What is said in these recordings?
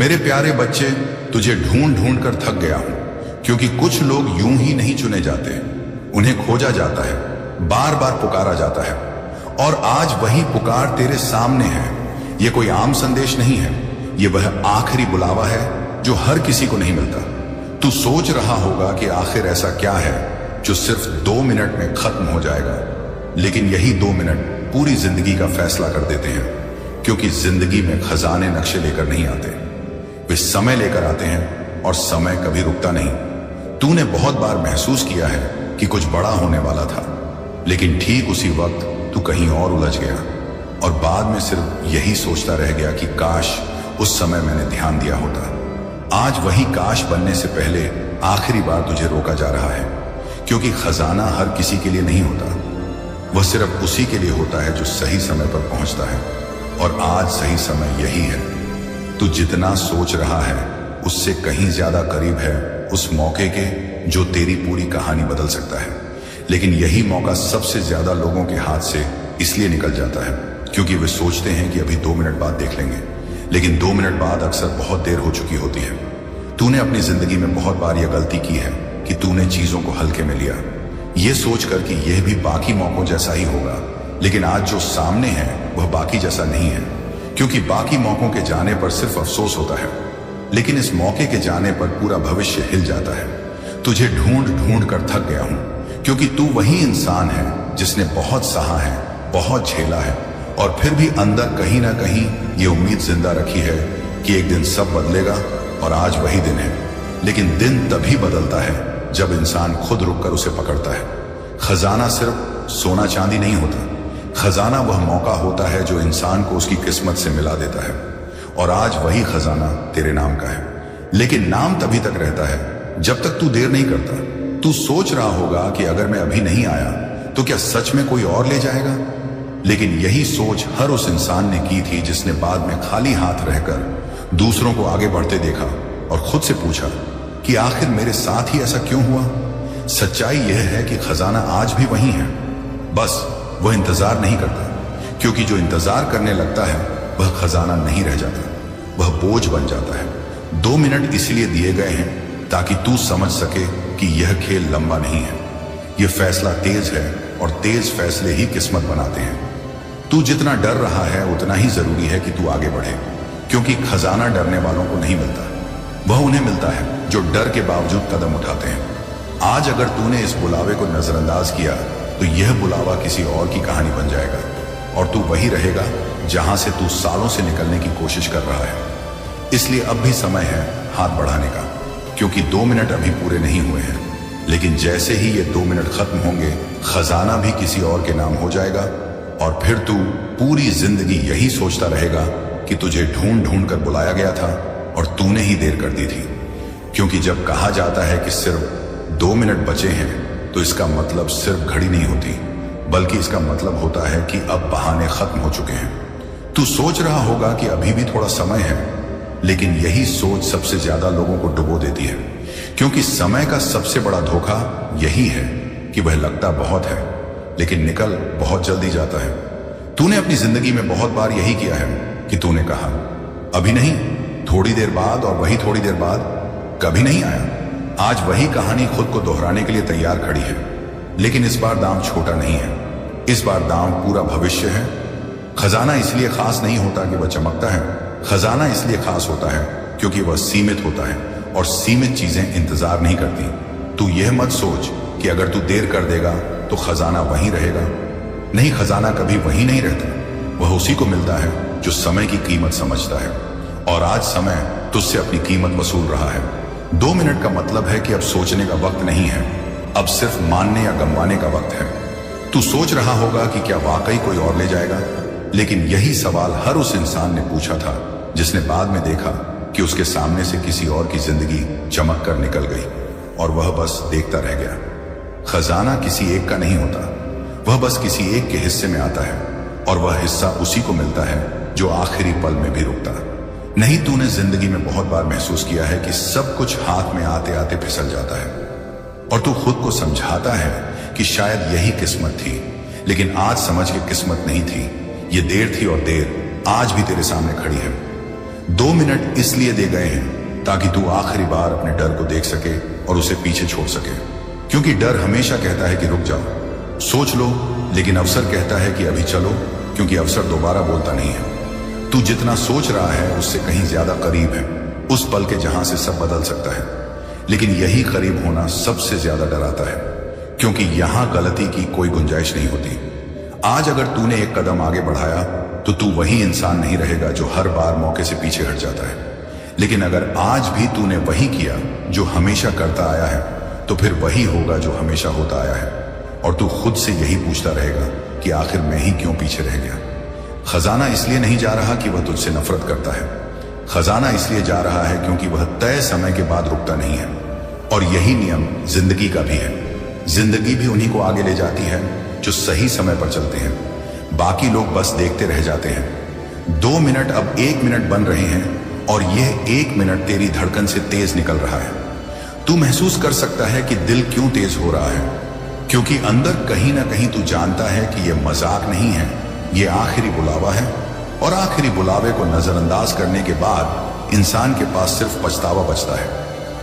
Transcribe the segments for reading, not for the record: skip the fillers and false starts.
मेरे प्यारे बच्चे, तुझे ढूंढ ढूंढ कर थक गया हूं, क्योंकि कुछ लोग यूं ही नहीं चुने जाते, उन्हें खोजा जाता है, बार बार पुकारा जाता है। और आज वही पुकार तेरे सामने है। यह कोई आम संदेश नहीं है, यह वह आखिरी बुलावा है जो हर किसी को नहीं मिलता। तू सोच रहा होगा कि आखिर ऐसा क्या है जो सिर्फ 2 मिनट में खत्म हो जाएगा, लेकिन यही 2 मिनट पूरी जिंदगी का फैसला कर देते हैं। क्योंकि जिंदगी में खजाने नक्शे लेकर नहीं आते, वे समय लेकर आते हैं, और समय कभी रुकता नहीं। तूने बहुत बार महसूस किया है कि कुछ बड़ा होने वाला था, लेकिन ठीक उसी वक्त तू कहीं और उलझ गया, और बाद में सिर्फ यही सोचता रह गया कि काश उस समय मैंने ध्यान दिया होता। आज वही काश बनने से पहले आखिरी बार तुझे रोका जा रहा है, क्योंकि खजाना हर किसी के लिए नहीं होता, वह सिर्फ उसी के लिए होता है जो सही समय पर पहुंचता है। और आज सही समय यही है। तू जितना सोच रहा है उससे कहीं ज्यादा करीब है उस मौके के जो तेरी पूरी कहानी बदल सकता है। लेकिन यही मौका सबसे ज्यादा लोगों के हाथ से इसलिए निकल जाता है क्योंकि वे सोचते हैं कि अभी 2 मिनट बाद देख लेंगे, लेकिन 2 मिनट बाद अक्सर बहुत देर हो चुकी होती है। तूने अपनी जिंदगी में बहुत बार यह गलती की है कि तूने चीजों को हल्के में लिया, यह सोचकर कि यह भी बाकी मौकों जैसा ही होगा। लेकिन आज जो सामने है वह बाकी जैसा नहीं है, क्योंकि बाकी मौकों के जाने पर सिर्फ अफसोस होता है, लेकिन इस मौके के जाने पर पूरा भविष्य हिल जाता है। तुझे ढूंढ ढूंढ कर थक गया हूं, क्योंकि तू वही इंसान है जिसने बहुत सहा है, बहुत झेला है, और फिर भी अंदर कहीं ना कहीं ये उम्मीद जिंदा रखी है कि एक दिन सब बदलेगा, और आज वही दिन है। लेकिन दिन तभी बदलता है जब इंसान खुद रुककर उसे पकड़ता है। खजाना सिर्फ सोना चांदी नहीं होता, खजाना वह मौका होता है जो इंसान को उसकी किस्मत से मिला देता है। और आज वही खजाना तेरे नाम का है। लेकिन नाम तभी तक रहता है जब तक तू देर नहीं करता। तू सोच रहा होगा कि अगर मैं अभी नहीं आया तो क्या सच में कोई और ले जाएगा? लेकिन यही सोच हर उस इंसान ने की थी जिसने बाद में खाली हाथ रहकर दूसरों को आगे बढ़ते देखा और खुद से पूछा कि आखिर मेरे साथ ही ऐसा क्यों हुआ। सच्चाई यह है कि खजाना आज भी वही है, बस वह इंतजार नहीं करता, क्योंकि जो इंतजार करने लगता है वह खजाना नहीं रह जाता, वह बोझ बन जाता है। 2 मिनट इसलिए दिए गए हैं ताकि तू समझ सके कि यह खेल लंबा नहीं है, यह फैसला तेज है, और तेज फैसले ही किस्मत बनाते हैं। तू जितना डर रहा है उतना ही जरूरी है कि तू आगे बढ़े, क्योंकि खजाना डरने वालों को नहीं मिलता, वह उन्हें मिलता है जो डर के बावजूद कदम उठाते हैं। आज अगर तूने इस बुलावे को नजरअंदाज किया तो यह बुलावा किसी और की कहानी बन जाएगा, और तू वही रहेगा जहां से तू सालों से निकलने की कोशिश कर रहा है। इसलिए अब भी समय है हाथ बढ़ाने का, क्योंकि 2 मिनट अभी पूरे नहीं हुए हैं। लेकिन जैसे ही ये 2 मिनट खत्म होंगे, खजाना भी किसी और के नाम हो जाएगा, और फिर तू पूरी जिंदगी यही सोचता रहेगा कि तुझे ढूंढ ढूंढ कर बुलाया गया था और तूने ही देर कर दी थी। क्योंकि जब कहा जाता है कि सिर्फ 2 मिनट बचे हैं, तो इसका मतलब सिर्फ घड़ी नहीं होती, बल्कि इसका मतलब होता है कि अब बहाने खत्म हो चुके हैं। तू सोच रहा होगा कि अभी भी थोड़ा समय है, लेकिन यही सोच सबसे ज्यादा लोगों को डुबो देती है, क्योंकि समय का सबसे बड़ा धोखा यही है कि वह लगता बहुत है लेकिन निकल बहुत जल्दी जाता है। तूने अपनी जिंदगी में बहुत बार यही किया है कि तूने कहा अभी नहीं, थोड़ी देर बाद, और वही थोड़ी देर बाद कभी नहीं आया। आज वही कहानी खुद को दोहराने के लिए तैयार खड़ी है, लेकिन इस बार दाम छोटा नहीं है, इस बार दाम पूरा भविष्य है। खजाना इसलिए खास नहीं होता कि वह चमकता है, खजाना इसलिए खास होता है क्योंकि वह सीमित होता है, और सीमित चीजें इंतजार नहीं करती। तू यह मत सोच कि अगर तू देर कर देगा तो खजाना वहीं रहेगा। नहीं, खजाना कभी वहीं नहीं रहता, वह उसी को मिलता है जो समय की कीमत समझता है। और आज समय तुझसे अपनी कीमत वसूल रहा है। 2 मिनट का मतलब है कि अब सोचने का वक्त नहीं है, अब सिर्फ मानने या गंवाने का वक्त है। तू सोच रहा होगा कि क्या वाकई कोई और ले जाएगा, लेकिन यही सवाल हर उस इंसान ने पूछा था जिसने बाद में देखा कि उसके सामने से किसी और की जिंदगी चमक कर निकल गई, और वह बस देखता रह गया। खजाना किसी एक का नहीं होता, वह बस किसी एक के हिस्से में आता है, और वह हिस्सा उसी को मिलता है जो आखिरी पल में भी रुकता नहीं। तूने जिंदगी में बहुत बार महसूस किया है कि सब कुछ हाथ में आते आते फिसल जाता है, और तू खुद को समझाता है कि शायद यही किस्मत थी, लेकिन आज समझ के किस्मत नहीं थी, ये देर थी, और देर आज भी तेरे सामने खड़ी है। 2 मिनट इसलिए दे गए हैं ताकि तू आखिरी बार अपने डर को देख सके और उसे पीछे छोड़ सके। क्योंकि डर हमेशा कहता है कि रुक जाओ, सोच लो, लेकिन अवसर कहता है कि अभी चलो, क्योंकि अवसर दोबारा बोलता नहीं है। तू जितना सोच रहा है उससे कहीं ज्यादा करीब है उस पल के जहां से सब बदल सकता है। लेकिन यही करीब होना सबसे ज्यादा डराता है, क्योंकि यहां गलती की कोई गुंजाइश नहीं होती। आज अगर तूने एक कदम आगे बढ़ाया तो तू वही इंसान नहीं रहेगा जो हर बार मौके से पीछे हट जाता है। लेकिन अगर आज भी तूने वही किया जो हमेशा करता आया है, तो फिर वही होगा जो हमेशा होता आया है। और तू खुद से यही पूछता रहेगा कि आखिर मैं ही क्यों पीछे रह गया। खजाना इसलिए नहीं जा रहा कि वह तुझसे नफरत करता है, खजाना इसलिए जा रहा है क्योंकि वह तय समय के बाद रुकता नहीं है। और यही नियम जिंदगी का भी है। जिंदगी भी उन्हीं को आगे ले जाती है जो सही समय पर चलते हैं। बाकी लोग बस देखते रह जाते हैं। 2 मिनट अब 1 मिनट बन रहे हैं और यह 1 मिनट तेरी धड़कन से तेज निकल रहा है। तू महसूस कर सकता है कि दिल क्यों तेज हो रहा है, क्योंकि अंदर कहीं ना कहीं तू जानता है कि यह मजाक नहीं है, यह आखिरी बुलावा है। और आखिरी बुलावे को नजरअंदाज करने के बाद इंसान के पास सिर्फ पछतावा बचता है।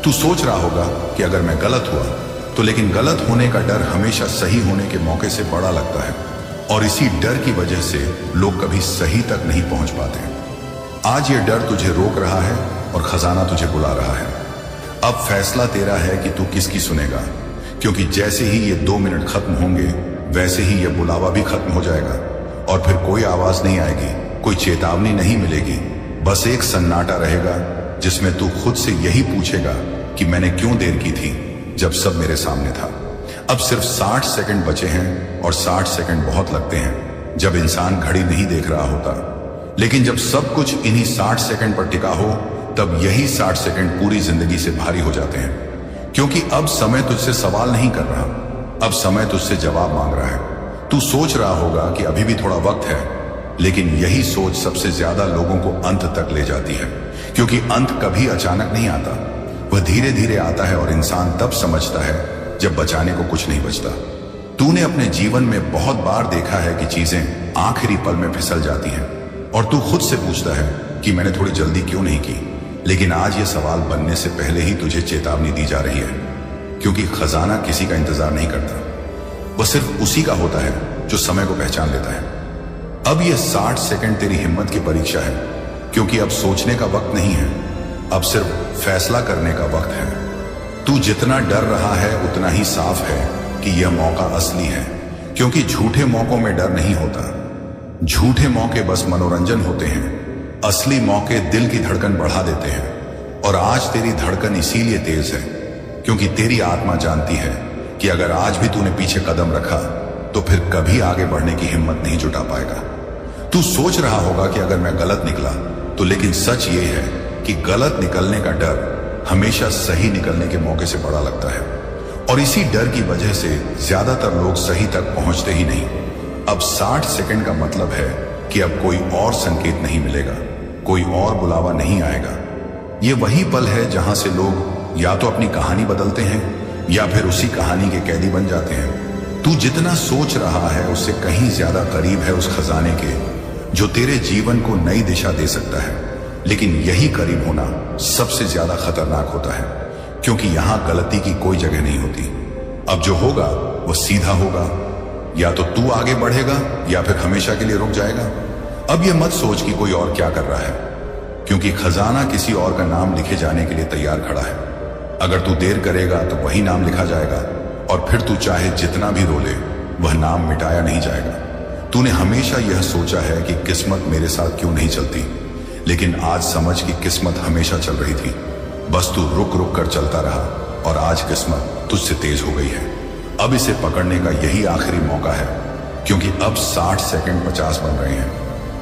तू सोच रहा होगा कि अगर मैं गलत हुआ तो, लेकिन गलत होने का डर हमेशा सही होने के मौके से बड़ा लगता है। और इसी डर की वजह से लोग कभी सही तक नहीं पहुंच पाते। आज ये डर तुझे रोक रहा है और खजाना तुझे बुला रहा है। अब फैसला तेरा है कि तू किसकी सुनेगा, क्योंकि जैसे ही ये 2 मिनट खत्म होंगे वैसे ही ये बुलावा भी खत्म हो जाएगा। और फिर कोई आवाज नहीं आएगी, कोई चेतावनी नहीं मिलेगी, बस एक सन्नाटा रहेगा जिसमें तू खुद से यही पूछेगा कि मैंने क्यों देर की थी जब सब मेरे सामने था। अब सिर्फ 60 सेकंड बचे हैं और 60 सेकंड बहुत लगते हैं जब इंसान घड़ी नहीं देख रहा होता। लेकिन जब सब कुछ इन्हीं 60 सेकंड पर टिका हो, तब यही 60 सेकंड पूरी जिंदगी से भारी हो जाते हैं। क्योंकि अब समय तुझसे सवाल नहीं कर रहा, अब समय तुझसे जवाब मांग रहा है। तू सोच रहा होगा कि अभी भी थोड़ा वक्त है, लेकिन यही सोच सबसे ज्यादा लोगों को अंत तक ले जाती है। क्योंकि अंत कभी अचानक नहीं आता, वह धीरे धीरे आता है और इंसान तब समझता है जब बचाने को कुछ नहीं बचता। तूने अपने जीवन में बहुत बार देखा है कि चीजें आखिरी पल में फिसल जाती हैं और तू खुद से पूछता है कि मैंने थोड़ी जल्दी क्यों नहीं की। लेकिन आज यह सवाल बनने से पहले ही तुझे चेतावनी दी जा रही है, क्योंकि खजाना किसी का इंतजार नहीं करता, वह सिर्फ उसी का होता है जो समय को पहचान लेता है। अब यह 60 सेकंड तेरी हिम्मत की परीक्षा है, क्योंकि अब सोचने का वक्त नहीं है, अब सिर्फ फैसला करने का वक्त है। तू जितना डर रहा है उतना ही साफ है कि यह मौका असली है, क्योंकि झूठे मौकों में डर नहीं होता। झूठे मौके बस मनोरंजन होते हैं, असली मौके दिल की धड़कन बढ़ा देते हैं। और आज तेरी धड़कन इसीलिए तेज है क्योंकि तेरी आत्मा जानती है कि अगर आज भी तूने पीछे कदम रखा तो फिर कभी आगे बढ़ने की हिम्मत नहीं जुटा पाएगा। तू सोच रहा होगा कि अगर मैं गलत निकला तो, लेकिन सच ये है कि गलत निकलने का डर हमेशा सही निकलने के मौके से बड़ा लगता है। और इसी डर की वजह से ज्यादातर लोग सही तक पहुंचते ही नहीं। अब 60 सेकंड का मतलब है कि अब कोई और संकेत नहीं मिलेगा, कोई और बुलावा नहीं आएगा। ये वही पल है जहां से लोग या तो अपनी कहानी बदलते हैं या फिर उसी कहानी के कैदी बन जाते हैं। तू जितना सोच रहा है उससे कहीं ज्यादा करीब है उस खजाने के जो तेरे जीवन को नई दिशा दे सकता है। लेकिन यही करीब होना सबसे ज्यादा खतरनाक होता है, क्योंकि यहां गलती की कोई जगह नहीं होती। अब जो होगा वो सीधा होगा, या तो तू आगे बढ़ेगा या फिर हमेशा के लिए रुक जाएगा। अब ये मत सोच कि कोई और क्या कर रहा है, क्योंकि खजाना किसी और का नाम लिखे जाने के लिए तैयार खड़ा है। अगर तू देर करेगा तो वही नाम लिखा जाएगा और फिर तू चाहे जितना भी रोले वह नाम मिटाया नहीं जाएगा। तूने हमेशा यह सोचा है कि किस्मत मेरे साथ क्यों नहीं चलती, लेकिन आज समझ कि किस्मत हमेशा चल रही थी, बस तू रुक रुक कर चलता रहा और आज किस्मत तुझसे तेज हो गई है। अब इसे पकड़ने का यही आखिरी मौका है, क्योंकि अब 60 सेकंड 50 बन रहे हैं,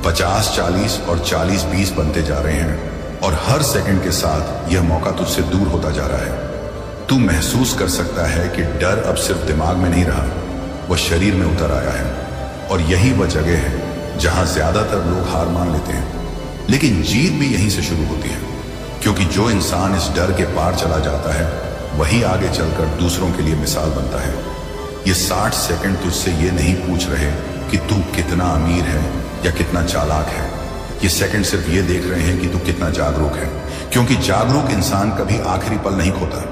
50 40 और 40 20 बनते जा रहे हैं और हर सेकंड के साथ यह मौका तुझसे दूर होता जा रहा है। तू महसूस कर सकता है कि डर अब सिर्फ दिमाग में नहीं रहा, वह शरीर में उतर आया है। और यही वह जगह है जहां ज्यादातर लोग हार मान लेते हैं, लेकिन जीत भी यहीं से शुरू होती है। क्योंकि जो इंसान इस डर के पार चला जाता है वही आगे चलकर दूसरों के लिए मिसाल बनता है। ये 60 सेकंड तुझसे ये नहीं पूछ रहे कि तू कितना अमीर है या कितना चालाक है, ये सेकंड सिर्फ ये देख रहे हैं कि तू कितना जागरूक है, क्योंकि जागरूक इंसान कभी आखिरी पल नहीं खोता,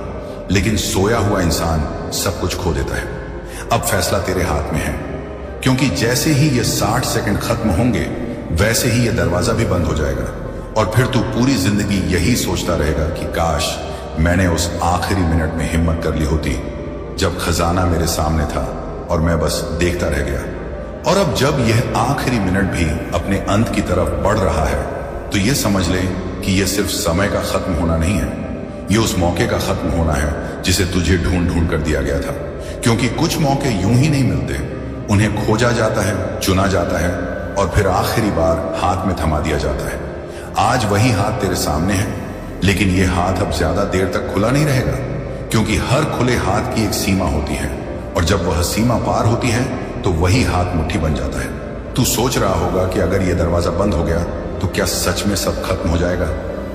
लेकिन सोया हुआ इंसान सब कुछ खो देता है। अब फैसला तेरे हाथ में है, क्योंकि जैसे ही ये 60 सेकंड खत्म होंगे वैसे ही ये दरवाजा भी बंद हो जाएगा, और फिर तू पूरी जिंदगी यही सोचता रहेगा कि काश मैंने उस आखिरी मिनट में हिम्मत कर ली होती जब खजाना मेरे सामने था और मैं बस देखता रह गया। और अब जब यह आखिरी मिनट भी अपने अंत की तरफ बढ़ रहा है, तो यह समझ ले कि यह सिर्फ समय का खत्म होना नहीं है, यह उस मौके का खत्म होना है जिसे तुझे ढूंढ ढूंढ कर दिया गया था। क्योंकि कुछ मौके यूं ही नहीं मिलते, उन्हें खोजा जाता है, चुना जाता है और फिर आखिरी बार हाथ में थमा दिया जाता है। आज वही हाथ तेरे सामने है, लेकिन यह हाथ अब ज्यादा देर तक खुला नहीं रहेगा, क्योंकि हर खुले हाथ की एक सीमा होती है, और जब वह सीमा पार होती है तो वही हाथ मुट्ठी बन जाता है। तू सोच रहा होगा कि अगर यह दरवाजा बंद हो गया तो क्या सच में सब खत्म हो जाएगा,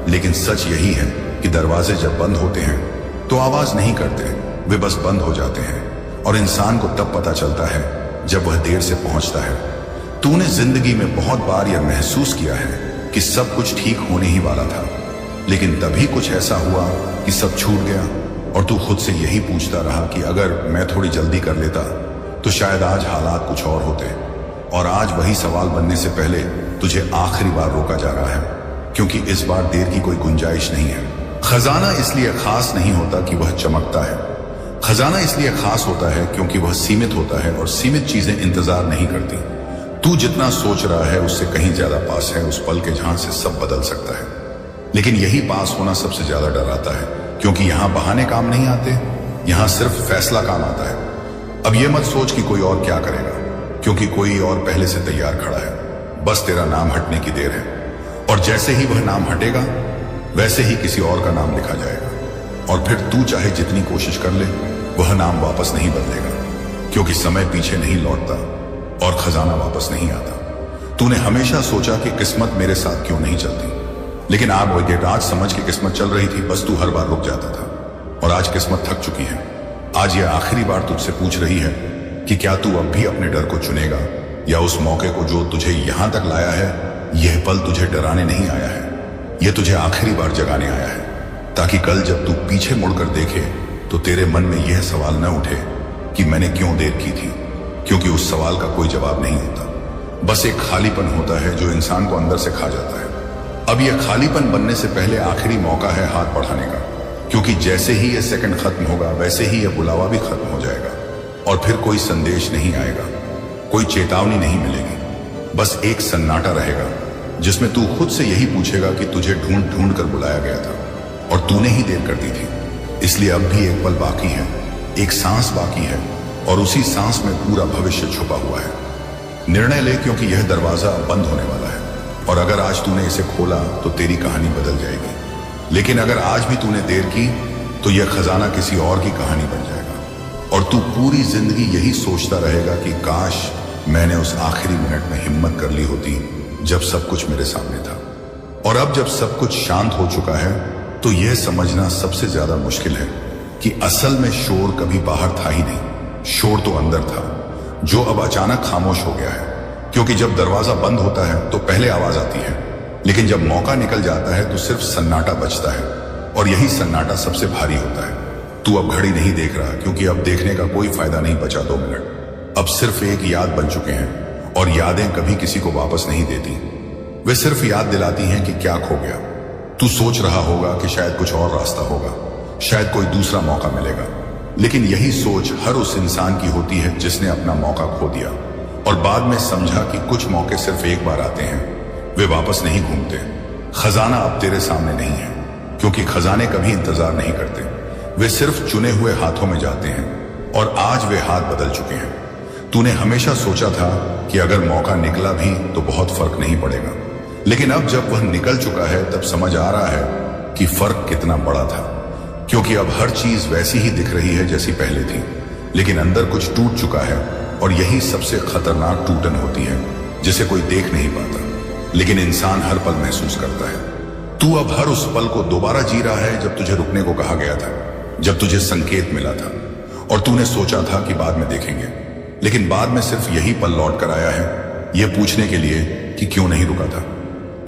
लेकिन सच यही है कि दरवाजे जब बंद होते हैं तो आवाज नहीं करते, वे बस बंद हो जाते हैं, और इंसान को तब पता चलता है जब वह देर से पहुंचता है। तूने जिंदगी में बहुत बार यह महसूस किया है कि सब कुछ ठीक होने ही वाला था, लेकिन तभी कुछ ऐसा हुआ कि सब छूट गया, और तू खुद से यही पूछता रहा कि अगर मैं थोड़ी जल्दी कर लेता तो शायद आज हालात कुछ और होते। और आज वही सवाल बनने से पहले तुझे आखिरी बार रोका जा रहा है, क्योंकि इस बार देर की कोई गुंजाइश नहीं है। खजाना इसलिए खास नहीं होता कि वह चमकता है, खजाना इसलिए खास होता है क्योंकि वह सीमित होता है, और सीमित चीजें इंतजार नहीं करती। तू जितना सोच रहा है उससे कहीं ज्यादा पास है उस पल के जहां से सब बदल सकता है, लेकिन यही पास होना सबसे ज्यादा डराता है, क्योंकि यहां बहाने काम नहीं आते, यहां सिर्फ फैसला काम आता है। अब यह मत सोच कि कोई और क्या करेगा, क्योंकि कोई और पहले से तैयार खड़ा है, बस तेरा नाम हटने की देर है, और जैसे ही वह नाम हटेगा वैसे ही किसी और का नाम लिखा जाएगा, और फिर तू चाहे जितनी कोशिश कर ले वह नाम वापस नहीं बदलेगा, क्योंकि समय पीछे नहीं लौटता और खजाना वापस नहीं आता। तूने हमेशा सोचा कि किस्मत मेरे साथ क्यों नहीं चलती, लेकिन आज समझ के किस्मत चल रही थी, बस तू हर बार रुक जाता था, और आज किस्मत थक चुकी है। आज यह आखिरी बार तुझसे पूछ रही है कि क्या तू अब भी अपने डर को चुनेगा, या उस मौके को जो तुझे यहां तक लाया है। यह पल तुझे डराने नहीं आया है, यह तुझे आखिरी बार जगाने आया है, ताकि कल जब तू पीछे मुड़कर देखे तो तेरे मन में यह सवाल न उठे कि मैंने क्यों देर की थी, क्योंकि उस सवाल का कोई जवाब नहीं होता, बस एक खालीपन होता है जो इंसान को अंदर से खा जाता है। अब यह खालीपन बनने से पहले आखिरी मौका है हाथ बढ़ाने का, क्योंकि जैसे ही यह सेकंड खत्म होगा वैसे ही यह बुलावा भी खत्म हो जाएगा, और फिर कोई संदेश नहीं आएगा, कोई चेतावनी नहीं मिलेगी, बस एक सन्नाटा रहेगा जिसमें तू खुद से यही पूछेगा कि तुझे ढूंढ ढूंढ कर बुलाया गया था और तूने ही देर कर दी थी। इसलिए अब भी एक पल बाकी है, एक सांस बाकी है, और उसी सांस में पूरा भविष्य छुपा हुआ है। निर्णय ले, क्योंकि यह दरवाजा बंद होने वाला है, और अगर आज तूने इसे खोला तो तेरी कहानी बदल जाएगी, लेकिन अगर आज भी तूने देर की तो यह खजाना किसी और की कहानी बन जाएगा, और तू पूरी जिंदगी यही सोचता रहेगा कि काश मैंने उस आखिरी मिनट में हिम्मत कर ली होती जब सब कुछ मेरे सामने था। और अब जब सब कुछ शांत हो चुका है तो यह समझना सबसे ज्यादा मुश्किल है कि असल में शोर कभी बाहर था ही नहीं, शोर तो अंदर था, जो अब अचानक खामोश हो गया है। क्योंकि जब दरवाजा बंद होता है तो पहले आवाज आती है, लेकिन जब मौका निकल जाता है तो सिर्फ सन्नाटा बचता है, और यही सन्नाटा सबसे भारी होता है। तू अब घड़ी नहीं देख रहा, क्योंकि अब देखने का कोई फायदा नहीं बचा 2 मिनट। अब सिर्फ एक याद बन चुके हैं, और यादें कभी किसी को वापस नहीं देती, वे सिर्फ याद दिलाती हैं कि क्या खो गया। तू सोच रहा होगा कि शायद कुछ और रास्ता होगा, शायद कोई दूसरा मौका मिलेगा, लेकिन यही सोच हर उस इंसान की होती है जिसने अपना मौका खो दिया और बाद में समझा कि कुछ मौके सिर्फ एक बार आते हैं, वे वापस नहीं घूमते। खजाना अब तेरे सामने नहीं है, क्योंकि खजाने कभी इंतजार नहीं करते, वे सिर्फ चुने हुए हाथों में जाते हैं, और आज वे हाथ बदल चुके हैं। तूने हमेशा सोचा था कि अगर मौका निकला भी तो बहुत फर्क नहीं पड़ेगा, लेकिन अब जब वह निकल चुका है तब समझ आ रहा है कि फर्क कितना बड़ा था, क्योंकि अब हर चीज वैसी ही दिख रही है जैसी पहले थी, लेकिन अंदर कुछ टूट चुका है, और यही सबसे खतरनाक टूटन होती है जिसे कोई देख नहीं पाता, लेकिन इंसान हर पल महसूस करता है। तू अब हर उस पल को दोबारा जी रहा है जब तुझे रुकने को कहा गया था, जब तुझे संकेत मिला था और तूने सोचा था कि बाद में देखेंगे, लेकिन बाद में सिर्फ यही पल लौट कर आया है, यह पूछने के लिए कि क्यों नहीं रुका था।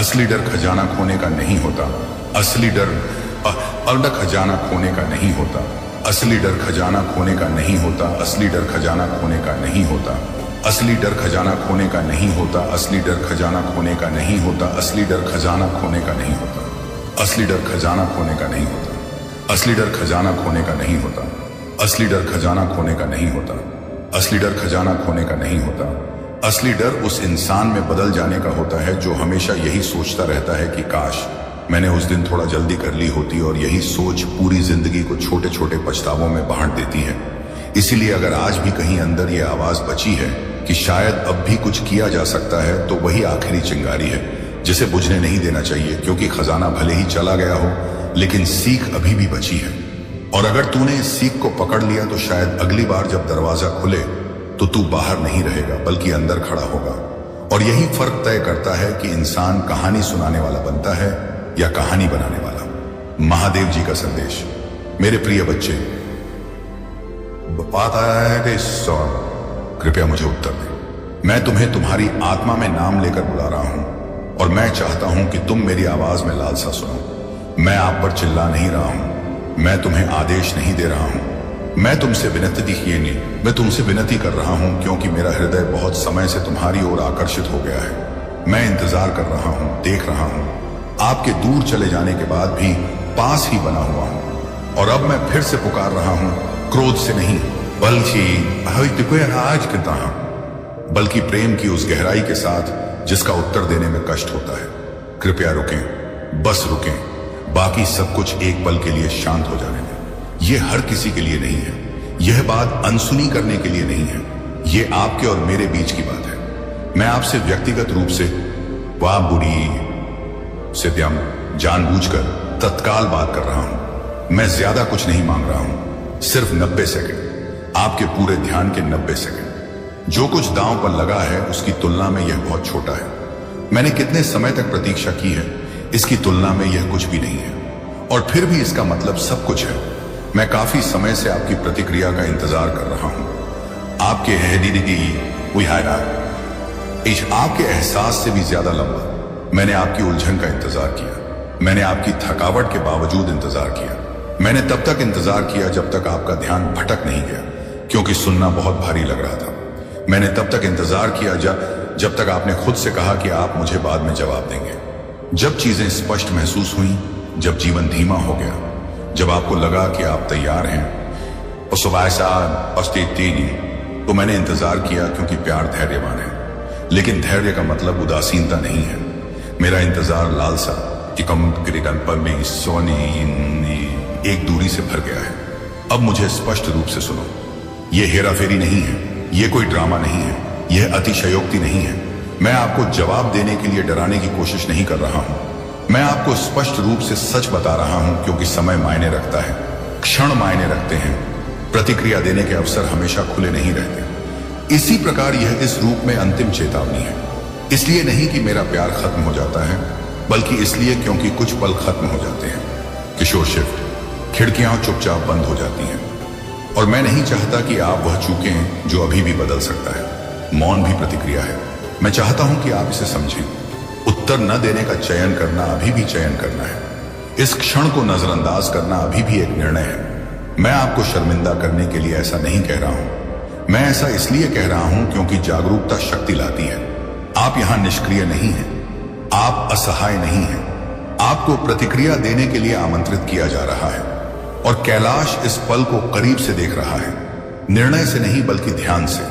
असली डर खजाना खोने का नहीं होता। असली डर खजाना खोने का नहीं होता। असली डर खजाना खोने का नहीं होता। असली डर खजाना खोने का नहीं होता। असली डर खजाना खोने का नहीं होता। असली डर खजाना खोने का नहीं होता। असली डर खजाना खोने का नहीं होता। असली डर खजाना खोने का नहीं होता। असली डर खजाना खोने का नहीं होता। असली डर खजाना खोने का नहीं होता। असली डर खजाना खोने का नहीं होता। असली डर उस इंसान में बदल जाने का होता है जो हमेशा यही सोचता रहता है कि काश मैंने उस दिन थोड़ा जल्दी कर ली होती, और यही सोच पूरी जिंदगी को छोटे छोटे पछतावों में बांट देती है। इसीलिए अगर आज भी कहीं अंदर ये आवाज बची है कि शायद अब भी कुछ किया जा सकता है, तो वही आखिरी चिंगारी है जिसे बुझने नहीं देना चाहिए, क्योंकि खजाना भले ही चला गया हो लेकिन सीख अभी भी बची है। और अगर तूने इस सीख को पकड़ लिया तो शायद अगली बार जब दरवाजा खुले तो तू बाहर नहीं रहेगा बल्कि अंदर खड़ा होगा। और यही फर्क तय करता है कि इंसान कहानी सुनाने वाला बनता है या कहानी बनाने वाला। महादेव जी का संदेश। मेरे प्रिय बच्चे, बात आया है कि कृपया मुझे उत्तर दें। मैं तुम्हें तुम्हारी आत्मा में नाम लेकर बुला रहा हूं, और मैं चाहता हूं कि तुम मेरी आवाज में लालसा सुनो। मैं आप पर चिल्ला नहीं रहा हूं, मैं तुम्हें आदेश नहीं दे रहा हूं, मैं तुमसे विनती किए नहीं, मैं तुमसे विनती कर रहा हूं, क्योंकि मेरा हृदय बहुत समय से तुम्हारी ओर आकर्षित हो गया है। मैं इंतजार कर रहा हूं, देख रहा हूं, आपके दूर चले जाने के बाद भी पास ही बना हुआ हूं। और अब मैं फिर से पुकार रहा हूं, क्रोध से नहीं, बल्कि प्रेम की उस गहराई के साथ जिसका उत्तर देने में कष्ट होता है। कृपया रुकें, बस रुकें, बाकी सब कुछ एक पल के लिए शांत हो जाने दें। यह हर किसी के लिए नहीं है, यह बात अनसुनी करने के लिए नहीं है, यह आपके और मेरे बीच की बात है। मैं आपसे व्यक्तिगत रूप से वाह बुरी से जानबूझकर तत्काल बात कर रहा हूं। मैं ज्यादा कुछ नहीं मांग रहा हूं, सिर्फ 90 सेकंड, आपके पूरे ध्यान के 90 सेकंड। जो कुछ दांव पर लगा है उसकी तुलना में यह बहुत छोटा है। मैंने कितने समय तक प्रतीक्षा की है, इसकी तुलना में यह कुछ भी नहीं है, और फिर भी इसका मतलब सब कुछ है। मैं काफी समय से आपकी प्रतिक्रिया का इंतजार कर रहा हूं, आपके आपके एहसास से भी ज्यादा लंबा। मैंने आपकी उलझन का इंतजार किया, मैंने आपकी थकावट के बावजूद इंतजार किया, मैंने तब तक इंतजार किया जब तक आपका ध्यान भटक नहीं गया, क्योंकि सुनना बहुत भारी लग रहा था। मैंने तब तक इंतजार किया जब तक आपने खुद से कहा कि आप मुझे बाद में जवाब देंगे। जब चीजें स्पष्ट महसूस हुई, जब जीवन धीमा हो गया, जब आपको लगा कि आप तैयार हैं, और सुबह तो मैंने इंतजार किया, क्योंकि प्यार धैर्यवान है। लेकिन धैर्य का मतलब उदासीनता नहीं है। मेरा इंतजार लालसा कि कम पर में सोनी एक दूरी से भर गया है। अब मुझे स्पष्ट रूप से सुनो, यह हेराफेरी नहीं है, यह कोई ड्रामा नहीं है, यह अतिशयोक्ति नहीं है। मैं आपको जवाब देने के लिए डराने की कोशिश नहीं कर रहा हूं, मैं आपको स्पष्ट रूप से सच बता रहा हूं, क्योंकि समय मायने रखता है, क्षण मायने रखते हैं, प्रतिक्रिया देने के अवसर हमेशा खुले नहीं रहते। इसी प्रकार यह इस रूप में अंतिम चेतावनी है। इसलिए नहीं कि मेरा प्यार खत्म हो जाता है, बल्कि इसलिए क्योंकि कुछ पल खत्म हो जाते हैं। किशोर शिफ्ट, खिड़कियां चुपचाप बंद हो जाती हैं, और मैं नहीं चाहता कि आप वह चूकें जो अभी भी बदल सकता है। मौन भी प्रतिक्रिया है। मैं चाहता हूं कि आप इसे समझें। उत्तर न देने का चयन करना अभी भी चयन करना है। इस क्षण को नजरअंदाज करना अभी भी एक निर्णय है। मैं आपको शर्मिंदा करने के लिए ऐसा नहीं कह रहा हूं, मैं ऐसा इसलिए कह रहा हूं क्योंकि जागरूकता शक्ति लाती है। आप यहां निष्क्रिय नहीं हैं, आप असहाय नहीं हैं, आपको प्रतिक्रिया देने के लिए आमंत्रित किया जा रहा है, और कैलाश इस पल को करीब से देख रहा है, निर्णय से नहीं बल्कि ध्यान से।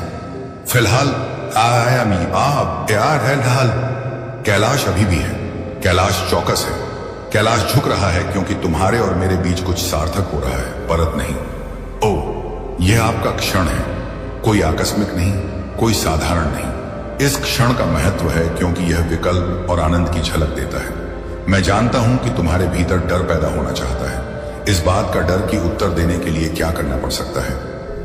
फिलहाल कैलाश अभी भी है, कैलाश चौकस है, कैलाश झुक रहा है, क्योंकि तुम्हारे और मेरे बीच कुछ सार्थक हो रहा है, परत नहीं। ओ, यह आपका क्षण है, कोई आकस्मिक नहीं, कोई साधारण नहीं। इस क्षण का महत्व है क्योंकि यह विकल्प और आनंद की झलक देता है। मैं जानता हूं कि तुम्हारे भीतर डर पैदा होना चाहता है, इस बात का डर कि उत्तर देने के लिए क्या करना पड़ सकता है,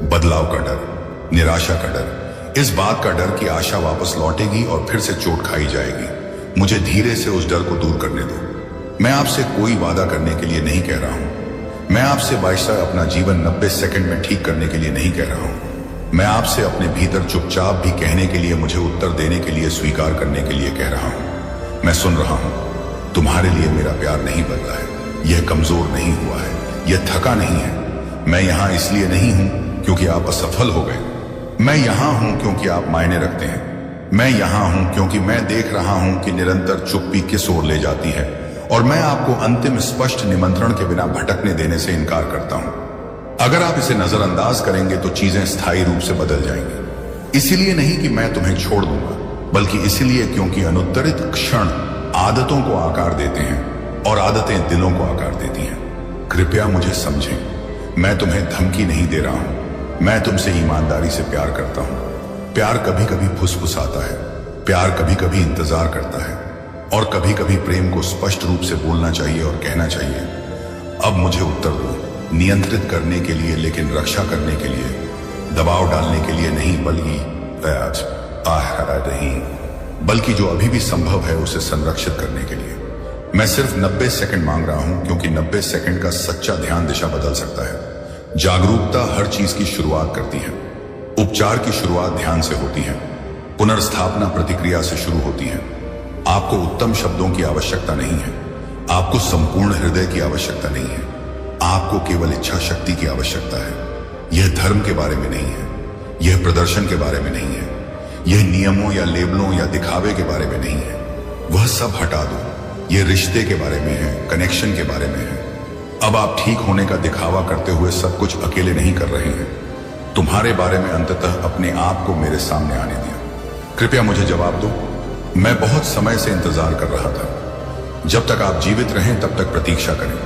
बदलाव का डर, निराशा का डर, इस बात का डर कि आशा वापस लौटेगी और फिर से चोट खाई जाएगी। मुझे धीरे से उस डर को दूर करने दो। मैं आपसे कोई वादा करने के लिए नहीं कह रहा हूं, मैं आपसे बादशाह अपना जीवन 90 सेकंड में ठीक करने के लिए नहीं कह रहा हूं, मैं आपसे अपने भीतर चुपचाप भी कहने के लिए, मुझे उत्तर देने के लिए, स्वीकार करने के लिए कह रहा हूं। मैं सुन रहा हूं। तुम्हारे लिए मेरा प्यार नहीं बदला है, यह कमजोर नहीं हुआ है, यह थका नहीं है। मैं यहां इसलिए नहीं हूं क्योंकि आप असफल हो गए। मैं यहां हूं क्योंकि आप मायने रखते हैं। मैं यहां हूं क्योंकि मैं देख रहा हूं कि निरंतर चुप्पी किस ओर ले जाती है, और मैं आपको अंतिम स्पष्ट निमंत्रण के बिना भटकने देने से इनकार करता हूं। अगर आप इसे नजरअंदाज करेंगे तो चीजें स्थायी रूप से बदल जाएंगी। इसीलिए नहीं कि मैं तुम्हें छोड़ दूंगा, बल्कि इसलिए क्योंकि अनुत्तरित क्षण आदतों को आकार देते हैं और आदतें दिलों को आकार देती हैं। कृपया मुझे समझें, मैं तुम्हें धमकी नहीं दे रहा हूं, मैं तुमसे ईमानदारी से प्यार करता हूं। प्यार कभी कभी फुसफुसाता है, प्यार कभी कभी इंतजार करता है, और कभी कभी प्रेम को स्पष्ट रूप से बोलना चाहिए और कहना चाहिए। अब मुझे उत्तर दो, नियंत्रित करने के लिए, लेकिन रक्षा करने के लिए, दबाव डालने के लिए नहीं, बल्कि जो अभी भी संभव है उसे संरक्षित करने के लिए। मैं सिर्फ 90 सेकंड मांग रहा हूं, क्योंकि 90 सेकंड का सच्चा ध्यान दिशा बदल सकता है। जागरूकता हर चीज की शुरुआत करती है। उपचार की शुरुआत ध्यान से होती है, पुनर्स्थापना प्रतिक्रिया से शुरू होती है। आपको उत्तम शब्दों की आवश्यकता नहीं है, आपको संपूर्ण हृदय की आवश्यकता नहीं है, आपको केवल इच्छा शक्ति की आवश्यकता है। यह धर्म के बारे में नहीं है, यह प्रदर्शन के बारे में नहीं है, यह नियमों या लेबलों या दिखावे के बारे में नहीं है। वह सब हटा दो, यह रिश्ते के बारे में है, कनेक्शन के बारे में है। अब आप ठीक होने का दिखावा करते हुए सब कुछ अकेले नहीं कर रहे हैं। तुम्हारे बारे में अंततः अपने आप को मेरे सामने आने दिया। कृपया मुझे जवाब दो। मैं बहुत समय से इंतजार कर रहा था। जब तक आप जीवित रहें तब तक प्रतीक्षा करें,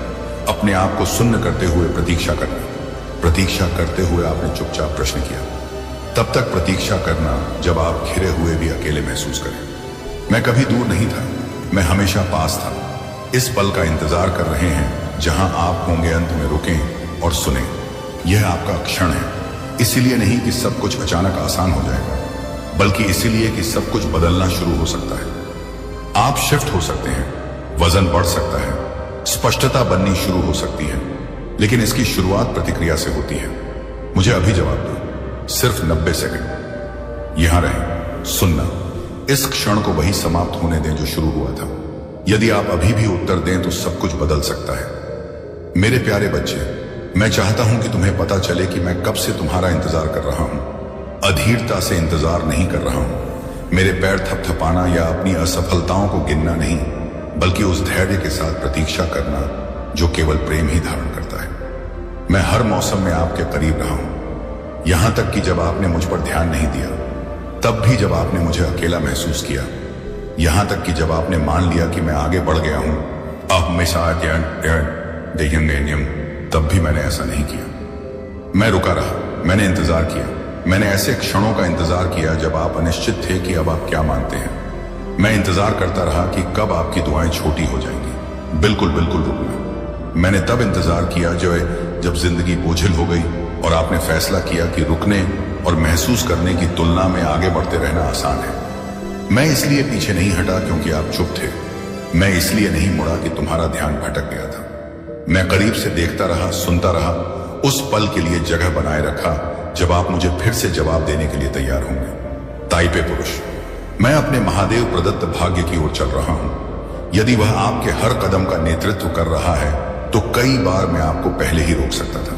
अपने आप को सुन्न करते हुए प्रतीक्षा करना। प्रतीक्षा करते हुए आपने चुपचाप प्रश्न किया, तब तक प्रतीक्षा करना जब आप घिरे हुए भी अकेले महसूस करें। मैं कभी दूर नहीं था, मैं हमेशा पास था। इस पल का इंतजार कर रहे हैं जहां आप होंगे अंत में रुकें और सुने। यह आपका क्षण है, इसीलिए नहीं कि सब कुछ अचानक आसान हो जाएगा, बल्कि इसीलिए कि सब कुछ बदलना शुरू हो सकता है। आप शिफ्ट हो सकते हैं, वजन बढ़ सकता है, स्पष्टता बननी शुरू हो सकती है, लेकिन इसकी शुरुआत प्रतिक्रिया से होती है। मुझे अभी जवाब दो, सिर्फ 90 सेकंड यहां रहें, सुनना। इस क्षण को वही समाप्त होने दें जो शुरू हुआ था। यदि आप अभी भी उत्तर दें तो सब कुछ बदल सकता है। मेरे प्यारे बच्चे, मैं चाहता हूं कि तुम्हें पता चले कि मैं कब से तुम्हारा इंतजार कर रहा हूं। अधीरता से इंतजार नहीं कर रहा हूं, मेरे पैर थपथपाना या अपनी असफलताओं को गिनना नहीं, बल्कि उस धैर्य के साथ प्रतीक्षा करना जो केवल प्रेम ही धारण करता है। मैं हर मौसम में आपके करीब रहा हूं, यहां तक कि जब आपने मुझ पर ध्यान नहीं दिया, तब भी जब आपने मुझे अकेला महसूस किया, यहां तक कि जब आपने मान लिया कि मैं आगे बढ़ गया हूं, अब मैं तब भी मैंने ऐसा नहीं किया। मैं रुका रहा, मैंने इंतजार किया, मैंने ऐसे क्षणों का इंतजार किया जब आप अनिश्चित थे कि अब आप क्या मानते हैं। मैं इंतजार करता रहा कि कब आपकी दुआएं छोटी हो जाएंगी। बिल्कुल बिल्कुल रुकना। मैंने तब इंतजार किया जब जिंदगी बोझिल हो गई और आपने फैसला किया कि रुकने और महसूस करने की तुलना में आगे बढ़ते रहना आसान है। मैं इसलिए पीछे नहीं हटा क्योंकि आप चुप थे, मैं इसलिए नहीं मुड़ा कि तुम्हारा ध्यान भटक गया था। मैं करीब से देखता रहा, सुनता रहा, उस पल के लिए जगह बनाए रखा जब आप मुझे फिर से जवाब देने के लिए तैयार होंगे। ताइपे पुरुष, मैं अपने महादेव प्रदत्त भाग्य की ओर चल रहा हूं। यदि वह आपके हर कदम का नेतृत्व कर रहा है तो कई बार मैं आपको पहले ही रोक सकता था।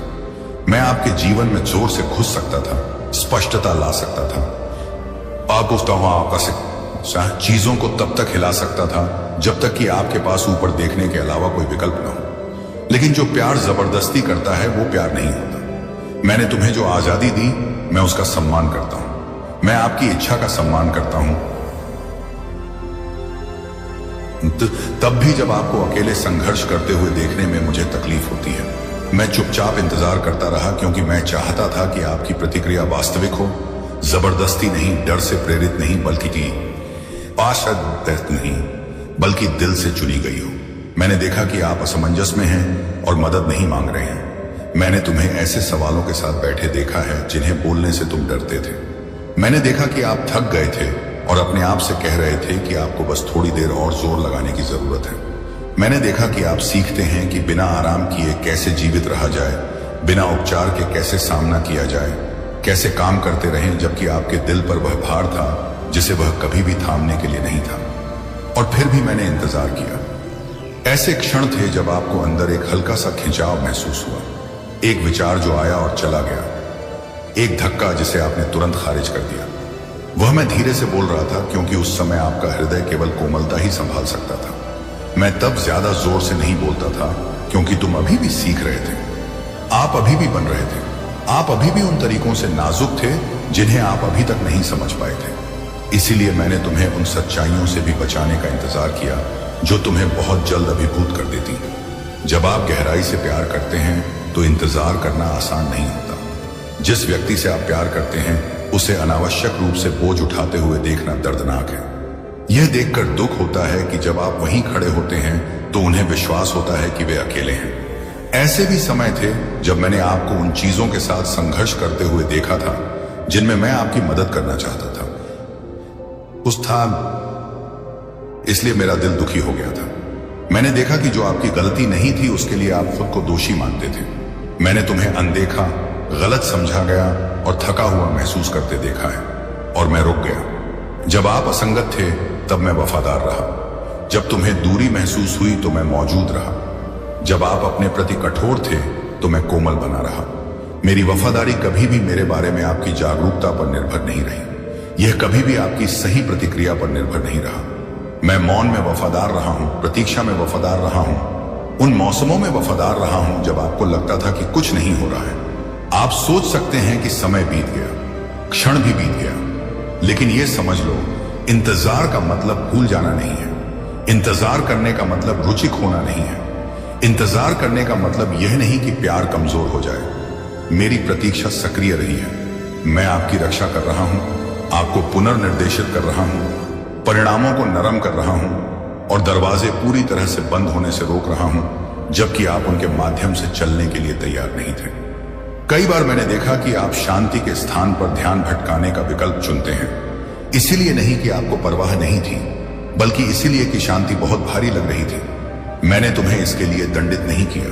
मैं आपके जीवन में जोर से घुस सकता था, स्पष्टता ला सकता था, चीजों को तब तक हिला सकता था जब तक कि आपके पास ऊपर देखने के अलावा कोई विकल्प न हो। लेकिन जो प्यार जबरदस्ती करता है वो प्यार नहीं होता। मैंने तुम्हें जो आजादी दी, मैं उसका सम्मान करता हूं। मैं आपकी इच्छा का सम्मान करता हूं, तब भी जब आपको अकेले संघर्ष करते हुए देखने में मुझे तकलीफ होती है। मैं चुपचाप इंतजार करता रहा क्योंकि मैं चाहता था कि आपकी प्रतिक्रिया वास्तविक हो, जबरदस्ती नहीं, डर से प्रेरित नहीं, बल्कि दिल से चुनी गई हो। मैंने देखा कि आप असमंजस में हैं और मदद नहीं मांग रहे हैं। मैंने तुम्हें ऐसे सवालों के साथ बैठे देखा है जिन्हें बोलने से तुम डरते थे। मैंने देखा कि आप थक गए थे और अपने आप से कह रहे थे कि आपको बस थोड़ी देर और जोर लगाने की जरूरत है। मैंने देखा कि आप सीखते हैं कि बिना आराम किए कैसे जीवित रहा जाए, बिना उपचार के कैसे सामना किया जाए, कैसे काम करते रहें जबकि आपके दिल पर वह भार था जिसे वह कभी भी थामने के लिए नहीं था। और फिर भी मैंने इंतजार किया। ऐसे क्षण थे जब आपको अंदर एक हल्का सा खिंचाव महसूस हुआ, एक विचार जो आया और चला गया, एक धक्का जिसे आपने तुरंत खारिज कर दिया। वह मैं धीरे से बोल रहा था क्योंकि उस समय आपका हृदय केवल कोमलता ही संभाल सकता था। मैं तब ज्यादा जोर से नहीं बोलता था क्योंकि तुम अभी भी सीख रहे थे, आप अभी भी बन रहे थे, आप अभी भी उन तरीकों से नाजुक थे जिन्हें आप अभी तक नहीं समझ पाए थे। इसीलिए मैंने तुम्हें उन सच्चाइयों से भी बचाने का इंतजार किया जो तुम्हें बहुत जल्द अभिभूत कर देती। जब आप गहराई से प्यार करते हैं तो इंतजार करना आसान नहीं होता। जिस व्यक्ति से आप प्यार करते हैं उसे अनावश्यक रूप से बोझ उठाते हुए देखना दर्दनाक है। यह देखकर दुख होता है कि जब आप वहीं खड़े होते हैं तो उन्हें विश्वास होता है कि वे अकेले हैं। ऐसे भी समय थे जब मैंने आपको उन चीजों के साथ संघर्ष करते हुए देखा था जिनमें मैं आपकी मदद करना चाहता था। इसलिए मेरा दिल दुखी हो गया था। मैंने देखा कि जो आपकी गलती नहीं थी उसके लिए आप खुद को दोषी मानते थे। मैंने तुम्हें अनदेखा, गलत समझा गया और थका हुआ महसूस करते देखा है, और मैं रुक गया। जब आप असंगत थे तब मैं वफादार रहा, जब तुम्हें दूरी महसूस हुई तो मैं मौजूद रहा, जब आप अपने प्रति कठोर थे तो मैं कोमल बना रहा। मेरी वफादारी कभी भी मेरे बारे में आपकी जागरूकता पर निर्भर नहीं रही, यह कभी भी आपकी सही प्रतिक्रिया पर निर्भर नहीं रहा। मैं मौन में वफादार रहा हूं, प्रतीक्षा में वफादार रहा हूं, उन मौसमों में वफादार रहा हूं जब आपको लगता था कि कुछ नहीं हो रहा है। आप सोच सकते हैं कि समय बीत गया, क्षण भी बीत गया, लेकिन यह समझ लो, इंतजार का मतलब भूल जाना नहीं है। इंतजार करने का मतलब रुचि खोना नहीं है। इंतजार करने का मतलब यह नहीं कि प्यार कमजोर हो जाए। मेरी प्रतीक्षा सक्रिय रही है। मैं आपकी रक्षा कर रहा हूं, आपको पुनर्निर्देशित कर रहा हूं, परिणामों को नरम कर रहा हूं और दरवाजे पूरी तरह से बंद होने से रोक रहा हूं जबकि आप उनके माध्यम से चलने के लिए तैयार नहीं थे। कई बार मैंने देखा कि आप शांति के स्थान पर ध्यान भटकाने का विकल्प चुनते हैं, इसीलिए नहीं कि आपको परवाह नहीं थी, बल्कि इसीलिए कि शांति बहुत भारी लग रही थी। मैंने तुम्हें इसके लिए दंडित नहीं किया,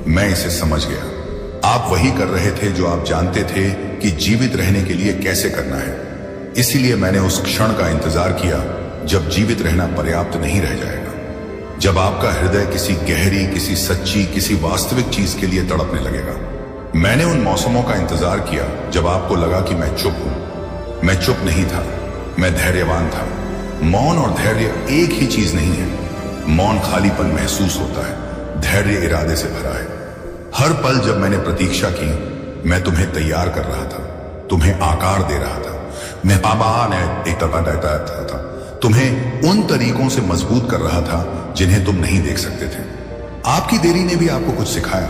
मैं इसे समझ गया। आप वही कर रहे थे जो आप जानते थे कि जीवित रहने के लिए कैसे करना है। इसीलिए मैंने उस क्षण का इंतजार किया जब जीवित रहना पर्याप्त नहीं रह जाएगा, जब आपका हृदय किसी गहरी, किसी सच्ची, किसी वास्तविक चीज के लिए तड़पने लगेगा। मैंने उन मौसमों का इंतजार किया जब आपको लगा कि मैं चुप हूं। मैं चुप नहीं था, मैं धैर्यवान था। मौन और धैर्य एक ही चीज नहीं है। मौन खालीपन महसूस होता है, धैर्य इरादे से भरा है। हर पल जब मैंने प्रतीक्षा की, मैं तुम्हें तैयार कर रहा था, तुम्हें आकार दे रहा था, मैं पापा ने एक तरह था, तुम्हें उन तरीकों से मजबूत कर रहा था जिन्हें तुम नहीं देख सकते थे। आपकी देरी ने भी आपको कुछ सिखाया,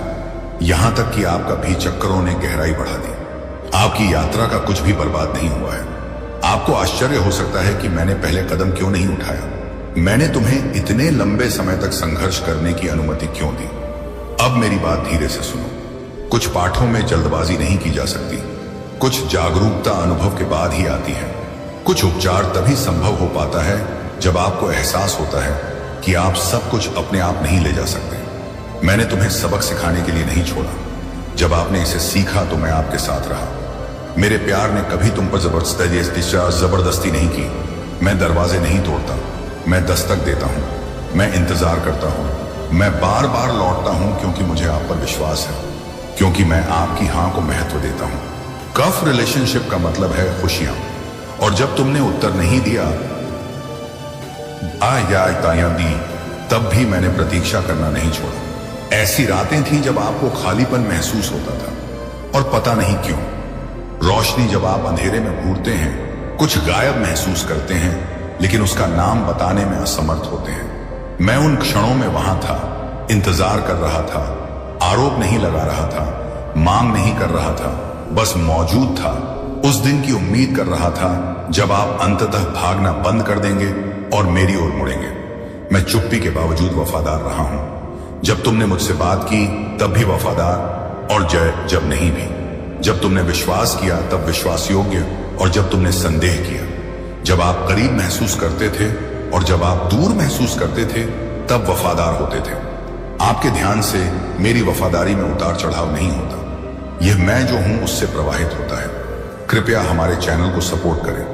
यहां तक कि आपका भी चक्करों ने गहराई बढ़ा दी। आपकी यात्रा का कुछ भी बर्बाद नहीं हुआ है। आपको आश्चर्य हो सकता है कि मैंने पहले कदम क्यों नहीं उठाया। मैंने तुम्हें इतने लंबे समय तक संघर्ष करने की अनुमति क्यों दी। अब मेरी बात धीरे से सुनो। कुछ पाठों में जल्दबाजी नहीं की जा सकती। कुछ जागरूकता अनुभव के बाद ही आती है। कुछ उपचार तभी संभव हो पाता है जब आपको एहसास होता है कि आप सब कुछ अपने आप नहीं ले जा सकते। मैंने तुम्हें सबक सिखाने के लिए नहीं छोड़ा। जब आपने इसे सीखा तो मैं आपके साथ रहा। मेरे प्यार ने कभी तुम पर जबरदस्ती नहीं की। मैं दरवाजे नहीं तोड़ता, मैं दस्तक देता हूं, मैं इंतजार करता हूं, मैं बार बार लौटता हूं क्योंकि मुझे आप पर विश्वास है, क्योंकि मैं आपकी हां को महत्व देता हूं। कफ रिलेशनशिप का मतलब है खुशियां, और जब तुमने उत्तर नहीं दिया या दी, तब भी मैंने प्रतीक्षा करना नहीं छोड़ा। ऐसी रातें थी जब आपको खालीपन महसूस होता था, और पता नहीं क्यों। रोशनी जब आप अंधेरे में घूरते हैं, कुछ गायब महसूस करते हैं, लेकिन उसका नाम बताने में असमर्थ होते हैं। मैं उन क्षणों में वहां था, इंतजार कर रहा था, आरोप नहीं लगा रहा था, मांग नहीं कर रहा था, बस मौजूद था। उस दिन की उम्मीद कर रहा था जब आप अंततः भागना बंद कर देंगे और मेरी ओर मुड़ेंगे। मैं चुप्पी के बावजूद वफादार रहा हूं। जब तुमने मुझसे बात की तब भी वफादार, और जब नहीं भी। जब तुमने विश्वास किया तब विश्वास योग्य, और जब तुमने संदेह किया। जब आप करीब महसूस करते थे और जब आप दूर महसूस करते थे, तब वफादार होते थे। आपके ध्यान से मेरी वफादारी में उतार चढ़ाव नहीं होता। यह मैं जो हूं उससे प्रवाहित होता है। कृपया हमारे चैनल को सपोर्ट करें।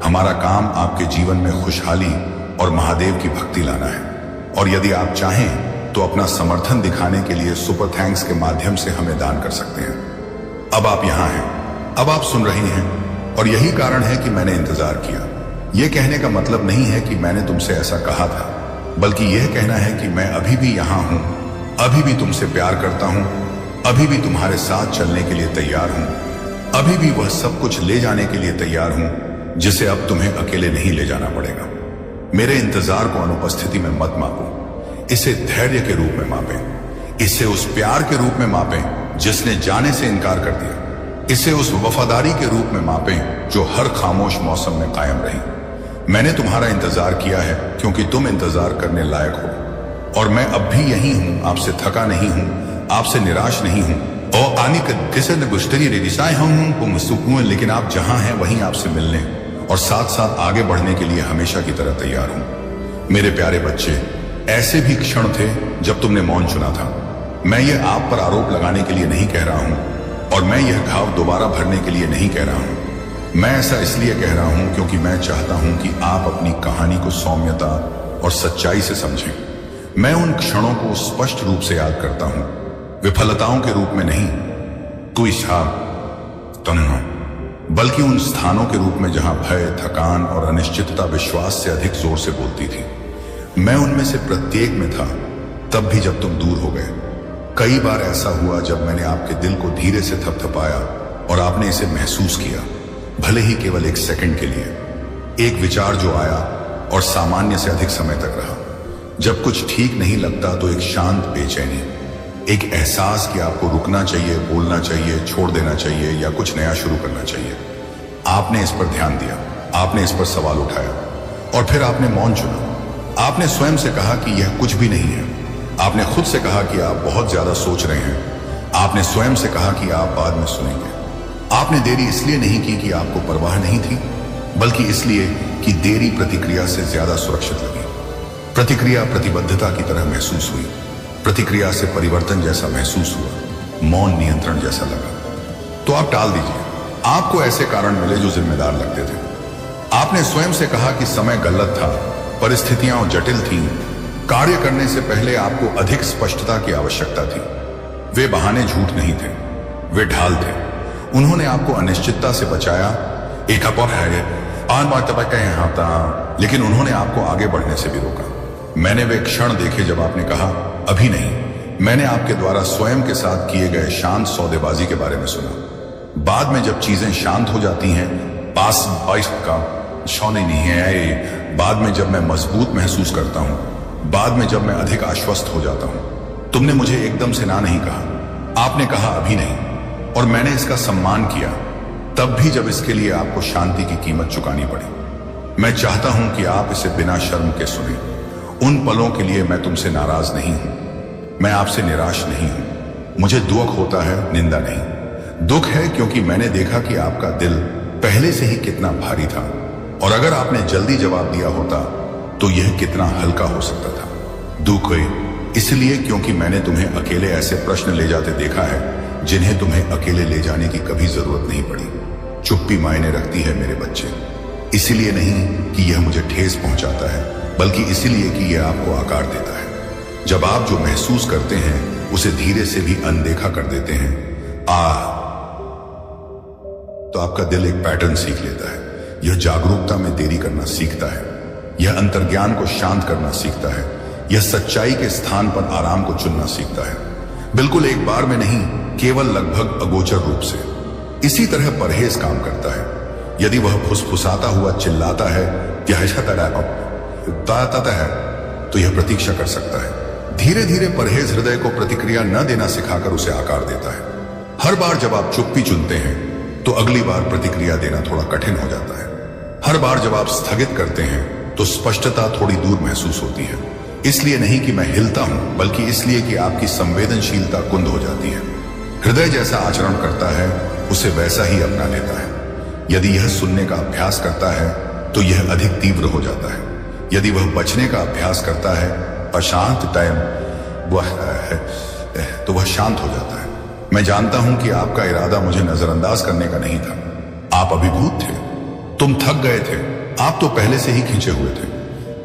हमारा काम आपके जीवन में खुशहाली और महादेव की भक्ति लाना है। और यदि आप चाहें तो अपना समर्थन दिखाने के लिए सुपर थैंक्स के माध्यम से हमें दान कर सकते हैं। अब आप यहां हैं, अब आप सुन रही हैं, और यही कारण है कि मैंने इंतजार किया। यह कहने का मतलब नहीं है कि मैंने तुमसे ऐसा कहा था, बल्कि यह कहना है कि मैं अभी भी यहां हूं, अभी भी तुमसे प्यार करता हूं, अभी भी तुम्हारे साथ चलने के लिए तैयार हूं, अभी भी वह सब कुछ ले जाने के लिए तैयार हूं जिसे अब तुम्हें अकेले नहीं ले जाना पड़ेगा। मेरे इंतजार को अनुपस्थिति में मत मापो, इसे धैर्य के रूप में मापें, इसे उस प्यार के रूप में मापें जिसने जाने से इनकार कर दिया, इसे उस वफादारी के रूप में मापें जो हर खामोश मौसम में कायम रही। मैंने तुम्हारा इंतजार किया है क्योंकि तुम इंतजार करने लायक हो, और मैं अब भी यही हूं, आपसे थका नहीं हूं, आपसे निराश नहीं हूं, और आने किसे न गुश्तरी रेदिशाएं हूं सुकून, लेकिन आप जहां हैं वहीं आपसे मिलने और साथ साथ आगे बढ़ने के लिए हमेशा की तरह तैयार हूं। मेरे प्यारे बच्चे, ऐसे भी क्षण थे जब तुमने मौन चुना था। मैं ये आप पर आरोप लगाने के लिए नहीं कह रहा हूं, और मैं यह घाव दोबारा भरने के लिए नहीं कह रहा हूं। मैं ऐसा इसलिए कह रहा हूं क्योंकि मैं चाहता हूं कि आप अपनी कहानी को सौम्यता और सच्चाई से समझें। मैं उन क्षणों को स्पष्ट रूप से याद करता हूं, विफलताओं के रूप में नहीं, कोई बल्कि उन स्थानों के रूप में जहां भय, थकान और अनिश्चितता विश्वास से अधिक जोर से बोलती थी। मैं उनमें से प्रत्येक में था, तब भी जब तुम दूर हो गए। कई बार ऐसा हुआ जब मैंने आपके दिल को धीरे से थपथपाया और आपने इसे महसूस किया, भले ही केवल एक सेकंड के लिए। एक विचार जो आया और सामान्य से अधिक समय तक रहा। जब कुछ ठीक नहीं लगता तो एक शांत बेचैनी, एक एहसास कि आपको रुकना चाहिए, बोलना चाहिए, छोड़ देना चाहिए या कुछ नया शुरू करना चाहिए। आपने इस पर ध्यान दिया, आपने इस पर सवाल उठाया, और फिर आपने मौन चुना। आपने स्वयं से कहा कि यह कुछ भी नहीं है। आपने खुद से कहा कि आप बहुत ज्यादा सोच रहे हैं। आपने स्वयं से कहा कि आप बाद में सुनेंगे। आपने देरी इसलिए नहीं की कि आपको परवाह नहीं थी, बल्कि इसलिए कि देरी प्रतिक्रिया से ज्यादा सुरक्षित लगी। प्रतिक्रिया प्रतिबद्धता की तरह महसूस हुई, प्रतिक्रिया से परिवर्तन जैसा महसूस हुआ, मौन नियंत्रण जैसा लगा। तो आप टाल दीजिए। आपको ऐसे कारण मिले जो जिम्मेदार लगते थे। आपने स्वयं से कहा कि समय गलत था, परिस्थितियां जटिल थीं, कार्य करने से पहले आपको अधिक स्पष्टता की आवश्यकता थी। वे बहाने झूठ नहीं थे, वे ढाल थे। उन्होंने आपको अनिश्चितता से बचाया, एक और है लेकिन उन्होंने आपको आगे बढ़ने से भी रोका। मैंने वे क्षण देखे जब आपने कहा अभी नहीं। मैंने आपके द्वारा स्वयं के साथ किए गए शांत सौदेबाजी के बारे में सुना। बाद में जब चीजें शांत हो जाती हैं, पास बाइस का शौने नहीं है, बाद में जब मैं मजबूत महसूस करता हूं, बाद में जब मैं अधिक आश्वस्त हो जाता हूं, तुमने मुझे एकदम से ना नहीं कहा। आपने कहा अभी नहीं, और मैंने इसका सम्मान किया, तब भी जब इसके लिए आपको शांति की कीमत चुकानी पड़ी। मैं चाहता हूं कि आप इसे बिना शर्म के सुने। उन पलों के लिए मैं तुमसे नाराज नहीं हूं, मैं आपसे निराश नहीं हूं। मुझे दुख होता है, निंदा नहीं। दुख है क्योंकि मैंने देखा कि आपका दिल पहले से ही कितना भारी था, और अगर आपने जल्दी जवाब दिया होता तो यह कितना हल्का हो सकता था। दुख इसलिए क्योंकि मैंने तुम्हें अकेले ऐसे प्रश्न ले जाते देखा है जिन्हें तुम्हें अकेले ले जाने की कभी जरूरत नहीं पड़ी। चुप्पी मायने रखती है मेरे बच्चे, इसलिए नहीं कि यह मुझे ठेस पहुंचाता है, बल्कि इसलिए कि यह आपको आकार देता है। जब आप जो महसूस करते हैं उसे धीरे से भी अनदेखा कर देते हैं, तो आपका दिल एक पैटर्न सीख लेता है। यह जागरूकता में देरी करना सीखता है, यह अंतर्ज्ञान को शांत करना सीखता है, यह सच्चाई के स्थान पर आराम को चुनना सीखता है। बिल्कुल एक बार में नहीं, केवल लगभग अगोचर रूप से। इसी तरह परहेज काम करता है। यदि वह फुसफुसाता हुआ चिल्लाता है तो यह प्रतीक्षा कर सकता है। धीरे धीरे परहेज हृदय को प्रतिक्रिया न देना सिखाकर उसे आकार देता है। हर बार जब आप चुप्पी चुनते हैं तो अगली बार प्रतिक्रिया देना थोड़ा कठिन हो जाता है। हर बार जब आप स्थगित करते हैं तो स्पष्टता थोड़ी दूर महसूस होती है। इसलिए नहीं कि मैं हिलता हूं, बल्कि इसलिए कि आपकी संवेदनशीलता कुंद हो जाती है। हृदय जैसा आचरण करता है उसे वैसा ही अपना लेता है। यदि यह सुनने का अभ्यास करता है तो यह अधिक तीव्र हो जाता है। यदि वह बचने का अभ्यास करता है, अशांत टाइम तो वह शांत हो जाता है। मैं जानता हूं कि आपका इरादा मुझे नजरअंदाज करने का नहीं था। आप अभिभूत थे, तुम थक गए थे, आप तो पहले से ही खींचे हुए थे।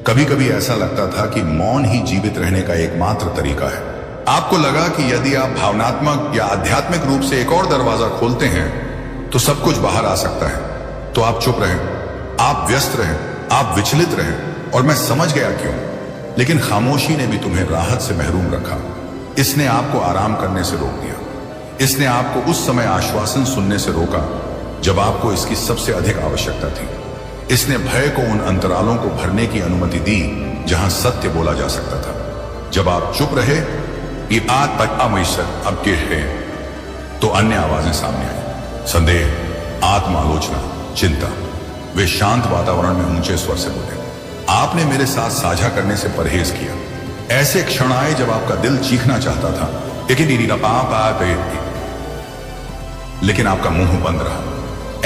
कभी कभी ऐसा लगता था कि मौन ही जीवित रहने का एकमात्र तरीका है। आपको लगा कि यदि आप भावनात्मक या आध्यात्मिक रूप से एक और दरवाजा खोलते हैं तो सब कुछ बाहर आ सकता है। तो आप चुप रहें, आप व्यस्त रहें, आप विचलित रहें, और मैं समझ गया क्यों। लेकिन खामोशी ने भी तुम्हें राहत से महरूम रखा। इसने आपको आराम करने से रोक दिया। इसने आपको उस समय आश्वासन सुनने से रोका जब आपको इसकी सबसे अधिक आवश्यकता थी। इसने भय को उन अंतरालों को भरने की अनुमति दी जहां सत्य बोला जा सकता था। जब आप चुप रहे कि अब के है, तो अन्य आवाजें सामने आई। संदेह, आत्मालोचना, चिंता। वे शांत वातावरण में ऊंचे स्वर से बोले। आपने मेरे साथ साझा करने से परहेज किया। ऐसे क्षण आए जब आपका दिल चीखना चाहता था, लेकिन आपका मुंह बंद रहा।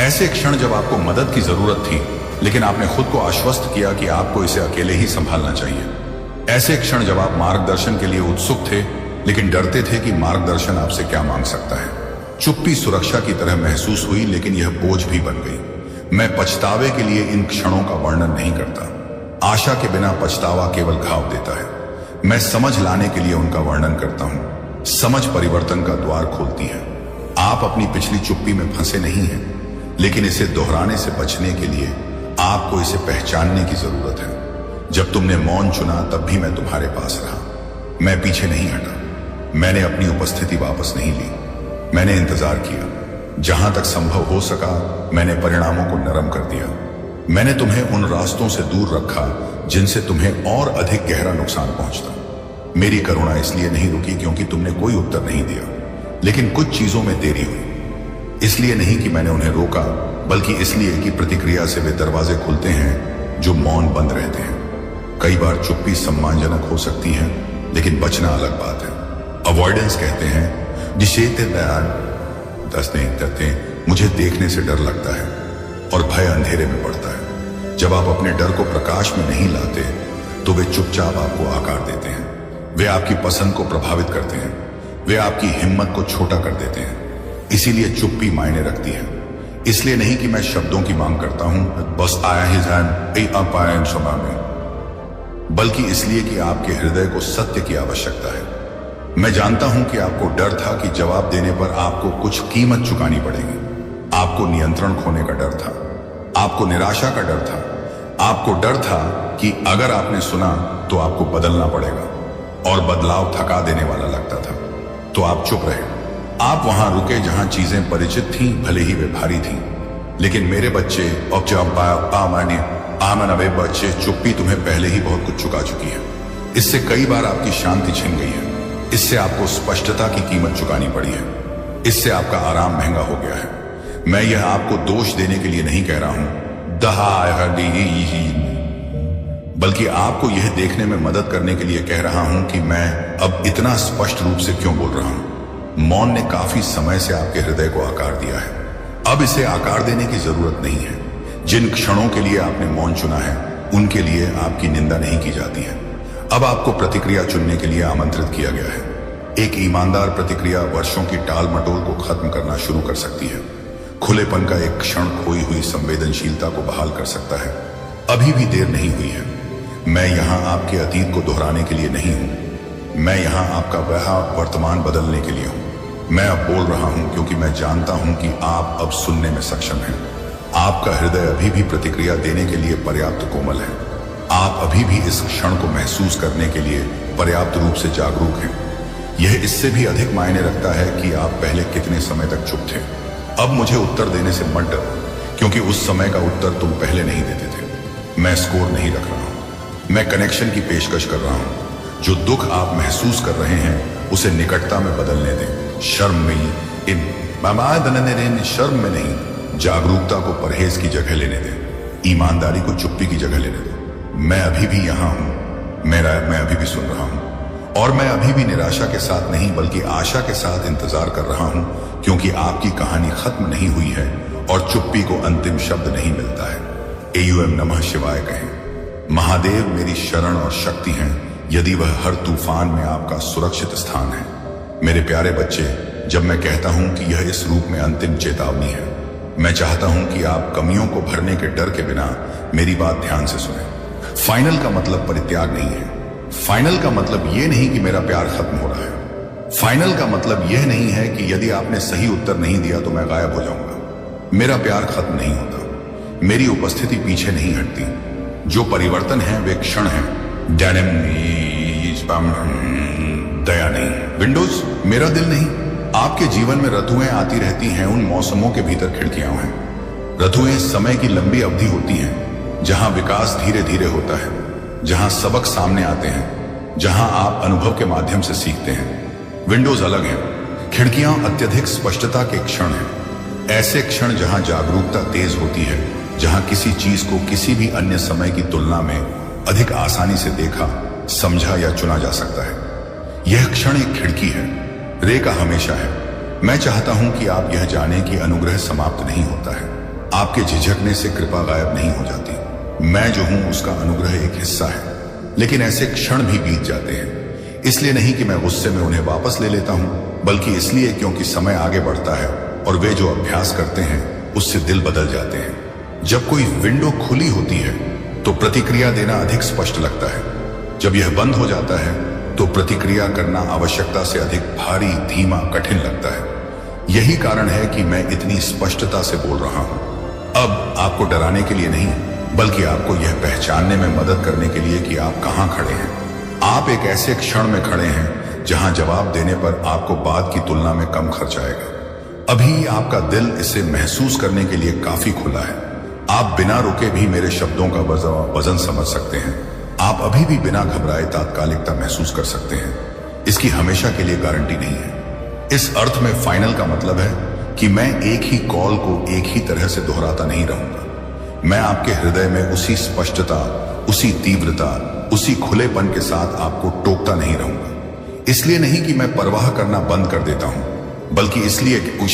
ऐसे क्षण जब आपको मदद की जरूरत थी, लेकिन आपने खुद को आश्वस्त किया कि आपको इसे अकेले ही संभालना चाहिए। ऐसे क्षण जब आप मार्गदर्शन के लिए उत्सुक थे, लेकिन डरते थे कि मार्गदर्शन आपसे क्या मांग सकता है। चुप्पी सुरक्षा की तरह महसूस हुई, लेकिन यह बोझ भी बन गई। मैं पछतावे के लिए इन क्षणों का वर्णन नहीं करता। आशा के बिना पछतावा केवल घाव देता है। मैं समझ लाने के लिए उनका वर्णन करता हूं। समझ परिवर्तन का द्वार खोलती है। आप अपनी पिछली चुप्पी में फंसे नहीं हैं, लेकिन इसे दोहराने से बचने के लिए आपको इसे पहचानने की जरूरत है। जब तुमने मौन चुना, तब भी मैं तुम्हारे पास रहा। मैं पीछे नहीं हटा। मैंने अपनी उपस्थिति वापस नहीं ली। मैंने इंतजार किया। जहां तक संभव हो सका, मैंने परिणामों को नरम कर दिया। मैंने तुम्हें उन रास्तों से दूर रखा जिनसे तुम्हें और अधिक गहरा नुकसान पहुंचता। मेरी करुणा इसलिए नहीं रुकी क्योंकि तुमने कोई उत्तर नहीं दिया, लेकिन कुछ चीजों में देरी हुई। इसलिए नहीं कि मैंने उन्हें रोका, बल्कि इसलिए कि प्रतिक्रिया से वे दरवाजे खुलते हैं जो मौन बंद रहते हैं। कई बार चुप्पी सम्मानजनक हो सकती है, लेकिन बचना अलग बात है। अवॉइडेंस कहते हैं जिसे बयान दसते करते मुझे देखने से डर लगता है और भय अंधेरे में पड़ता है। जब आप अपने डर को प्रकाश में नहीं लाते, तो वे चुपचाप आपको आकार देते हैं। वे आपकी पसंद को प्रभावित करते हैं। वे आपकी हिम्मत को छोटा कर देते हैं। इसीलिए चुप्पी मायने रखती है। इसलिए नहीं कि मैं शब्दों की मांग करता हूं, बस आया ही जान सभा में, बल्कि इसलिए कि आपके हृदय को सत्य की आवश्यकता है। मैं जानता हूं कि आपको डर था कि जवाब देने पर आपको कुछ कीमत चुकानी पड़ेगी। आपको नियंत्रण खोने का डर था। आपको निराशा का डर था। आपको डर था कि अगर आपने सुना तो आपको बदलना पड़ेगा, और बदलाव थका देने वाला लगता था। तो आप चुप रहे। आप वहां रुके जहां चीजें परिचित थीं, भले ही वे भारी थीं। लेकिन मेरे बच्चे वे बच्चे, चुप्पी तुम्हें पहले ही बहुत कुछ चुका चुकी है। इससे कई बार आपकी शांति छिन गई है। इससे आपको स्पष्टता की कीमत चुकानी पड़ी है। इससे आपका आराम महंगा हो गया है। मैं यह आपको दोष देने के लिए नहीं कह रहा हूं, बल्कि आपको यह देखने में मदद करने के लिए कह रहा हूं कि मैं अब इतना स्पष्ट रूप से क्यों बोल रहा हूं। मौन ने काफी समय से आपके हृदय को आकार दिया है। अब इसे आकार देने की जरूरत नहीं है। जिन क्षणों के लिए आपने मौन चुना है, उनके लिए आपकी निंदा नहीं की जाती है। अब आपको प्रतिक्रिया चुनने के लिए आमंत्रित किया गया है। एक ईमानदार प्रतिक्रिया वर्षों की टाल मटोल को खत्म करना शुरू कर सकती है। खुलेपन का एक क्षण खोई हुई संवेदनशीलता को बहाल कर सकता है। अभी भी देर नहीं हुई है। मैं यहां आपके अतीत को दोहराने के लिए नहीं हूं। मैं यहां आपका वह वर्तमान बदलने के लिए हूं। मैं अब बोल रहा हूं क्योंकि मैं जानता हूं कि आप अब सुनने में सक्षम हैं। आपका हृदय अभी भी प्रतिक्रिया देने के लिए पर्याप्त कोमल है। आप अभी भी इस क्षण को महसूस करने के लिए पर्याप्त रूप से जागरूक हैं। यह इससे भी अधिक मायने रखता है कि आप पहले कितने समय तक चुप थे। अब मुझे उत्तर देने से मत डरो, क्योंकि उस समय का उत्तर तुम पहले नहीं देते थे। मैं स्कोर नहीं रख रहा हूं। मैं कनेक्शन की पेशकश कर रहा हूं। जो दुख आप महसूस कर रहे हैं, उसे निकटता में बदलने दें। शर्म में नहीं, जागरूकता को परहेज की जगह लेने दें। ईमानदारी को चुप्पी की जगह लेने दें। मैं अभी भी यहां हूं। मैं अभी भी सुन रहा हूं, और मैं अभी भी निराशा के साथ नहीं, बल्कि आशा के साथ इंतजार कर रहा हूं, क्योंकि आपकी कहानी खत्म नहीं हुई है और चुप्पी को अंतिम शब्द नहीं मिलता है। AUM नमः शिवाय कहें। महादेव मेरी शरण और शक्ति हैं, यदि वह हर तूफान में आपका सुरक्षित स्थान है। मेरे प्यारे बच्चे, जब मैं कहता हूं कि यह इस रूप में अंतिम चेतावनी है, मैं चाहता हूं कि आप कमियों को भरने के डर के बिना मेरी बात ध्यान से सुनें। फाइनल का मतलब परित्याग नहीं है। फाइनल का मतलब यह नहीं कि मेरा प्यार खत्म हो रहा है। फाइनल का मतलब यह नहीं है कि यदि आपने सही उत्तर नहीं दिया तो मैं गायब हो जाऊंगा। मेरा प्यार खत्म नहीं होता, मेरी उपस्थिति पीछे नहीं हटती। जो परिवर्तन है वे क्षण है, दया नहीं। विंडोज मेरा दिल नहीं। आपके जीवन में ऋतुएं आती रहती हैं, उन मौसमों के भीतर खिड़कियां हैं। ऋतुएं समय की लंबी अवधि होती हैं, जहां विकास धीरे धीरे होता है, जहां सबक सामने आते हैं, जहां आप अनुभव के माध्यम से सीखते हैं। विंडोज अलग है, खिड़कियां अत्यधिक स्पष्टता के क्षण हैं। ऐसे क्षण जहां जागरूकता तेज होती है, जहां किसी चीज को किसी भी अन्य समय की तुलना में अधिक आसानी से देखा, समझा या चुना जा सकता है। यह क्षण एक खिड़की है, रेखा हमेशा है। मैं चाहता हूं कि आप यह जानें कि अनुग्रह समाप्त नहीं होता है। आपके झिझकने से कृपा गायब नहीं हो जाती। मैं जो हूं उसका अनुग्रह एक हिस्सा है, लेकिन ऐसे क्षण भी बीत जाते हैं। इसलिए नहीं कि मैं गुस्से में उन्हें वापस ले लेता हूं, बल्कि इसलिए क्योंकि समय आगे बढ़ता है और वे जो अभ्यास करते हैं उससे दिल बदल जाते हैं। जब कोई विंडो खुली होती है तो प्रतिक्रिया देना अधिक स्पष्ट लगता है। जब यह बंद हो जाता है तो प्रतिक्रिया करना आवश्यकता से अधिक भारी, धीमा, कठिन लगता है। यही कारण है कि मैं इतनी स्पष्टता से बोल रहा हूं। अब आपको डराने के लिए नहीं, बल्कि आपको यह पहचानने में मदद करने के लिए कि आप कहां खड़े हैं। आप एक ऐसे क्षण में खड़े हैं जहां जवाब देने पर आपको बाद की तुलना में कम खर्च आएगा। अभी आपका दिल इसे महसूस करने के लिए काफी खुला है। आप बिना रुके भी मेरे शब्दों का वजन समझ सकते हैं। आप अभी भी बिना घबराए तात्कालिकता महसूस कर सकते हैं। इसकी हमेशा के लिए गारंटी नहीं है। इस अर्थ में फाइनल का मतलब है कि मैं एक ही कॉल को एक ही तरह से दोहराता नहीं रहूंगा। मैं आपके हृदय में उसी स्पष्टता, उसी तीव्रता, उसी खुलेपन के साथ आपको टोकता नहीं रहूंगा। इसलिए नहीं कि मैं परवाह करना बंद कर देता हूं, बल्कि इसलिए कि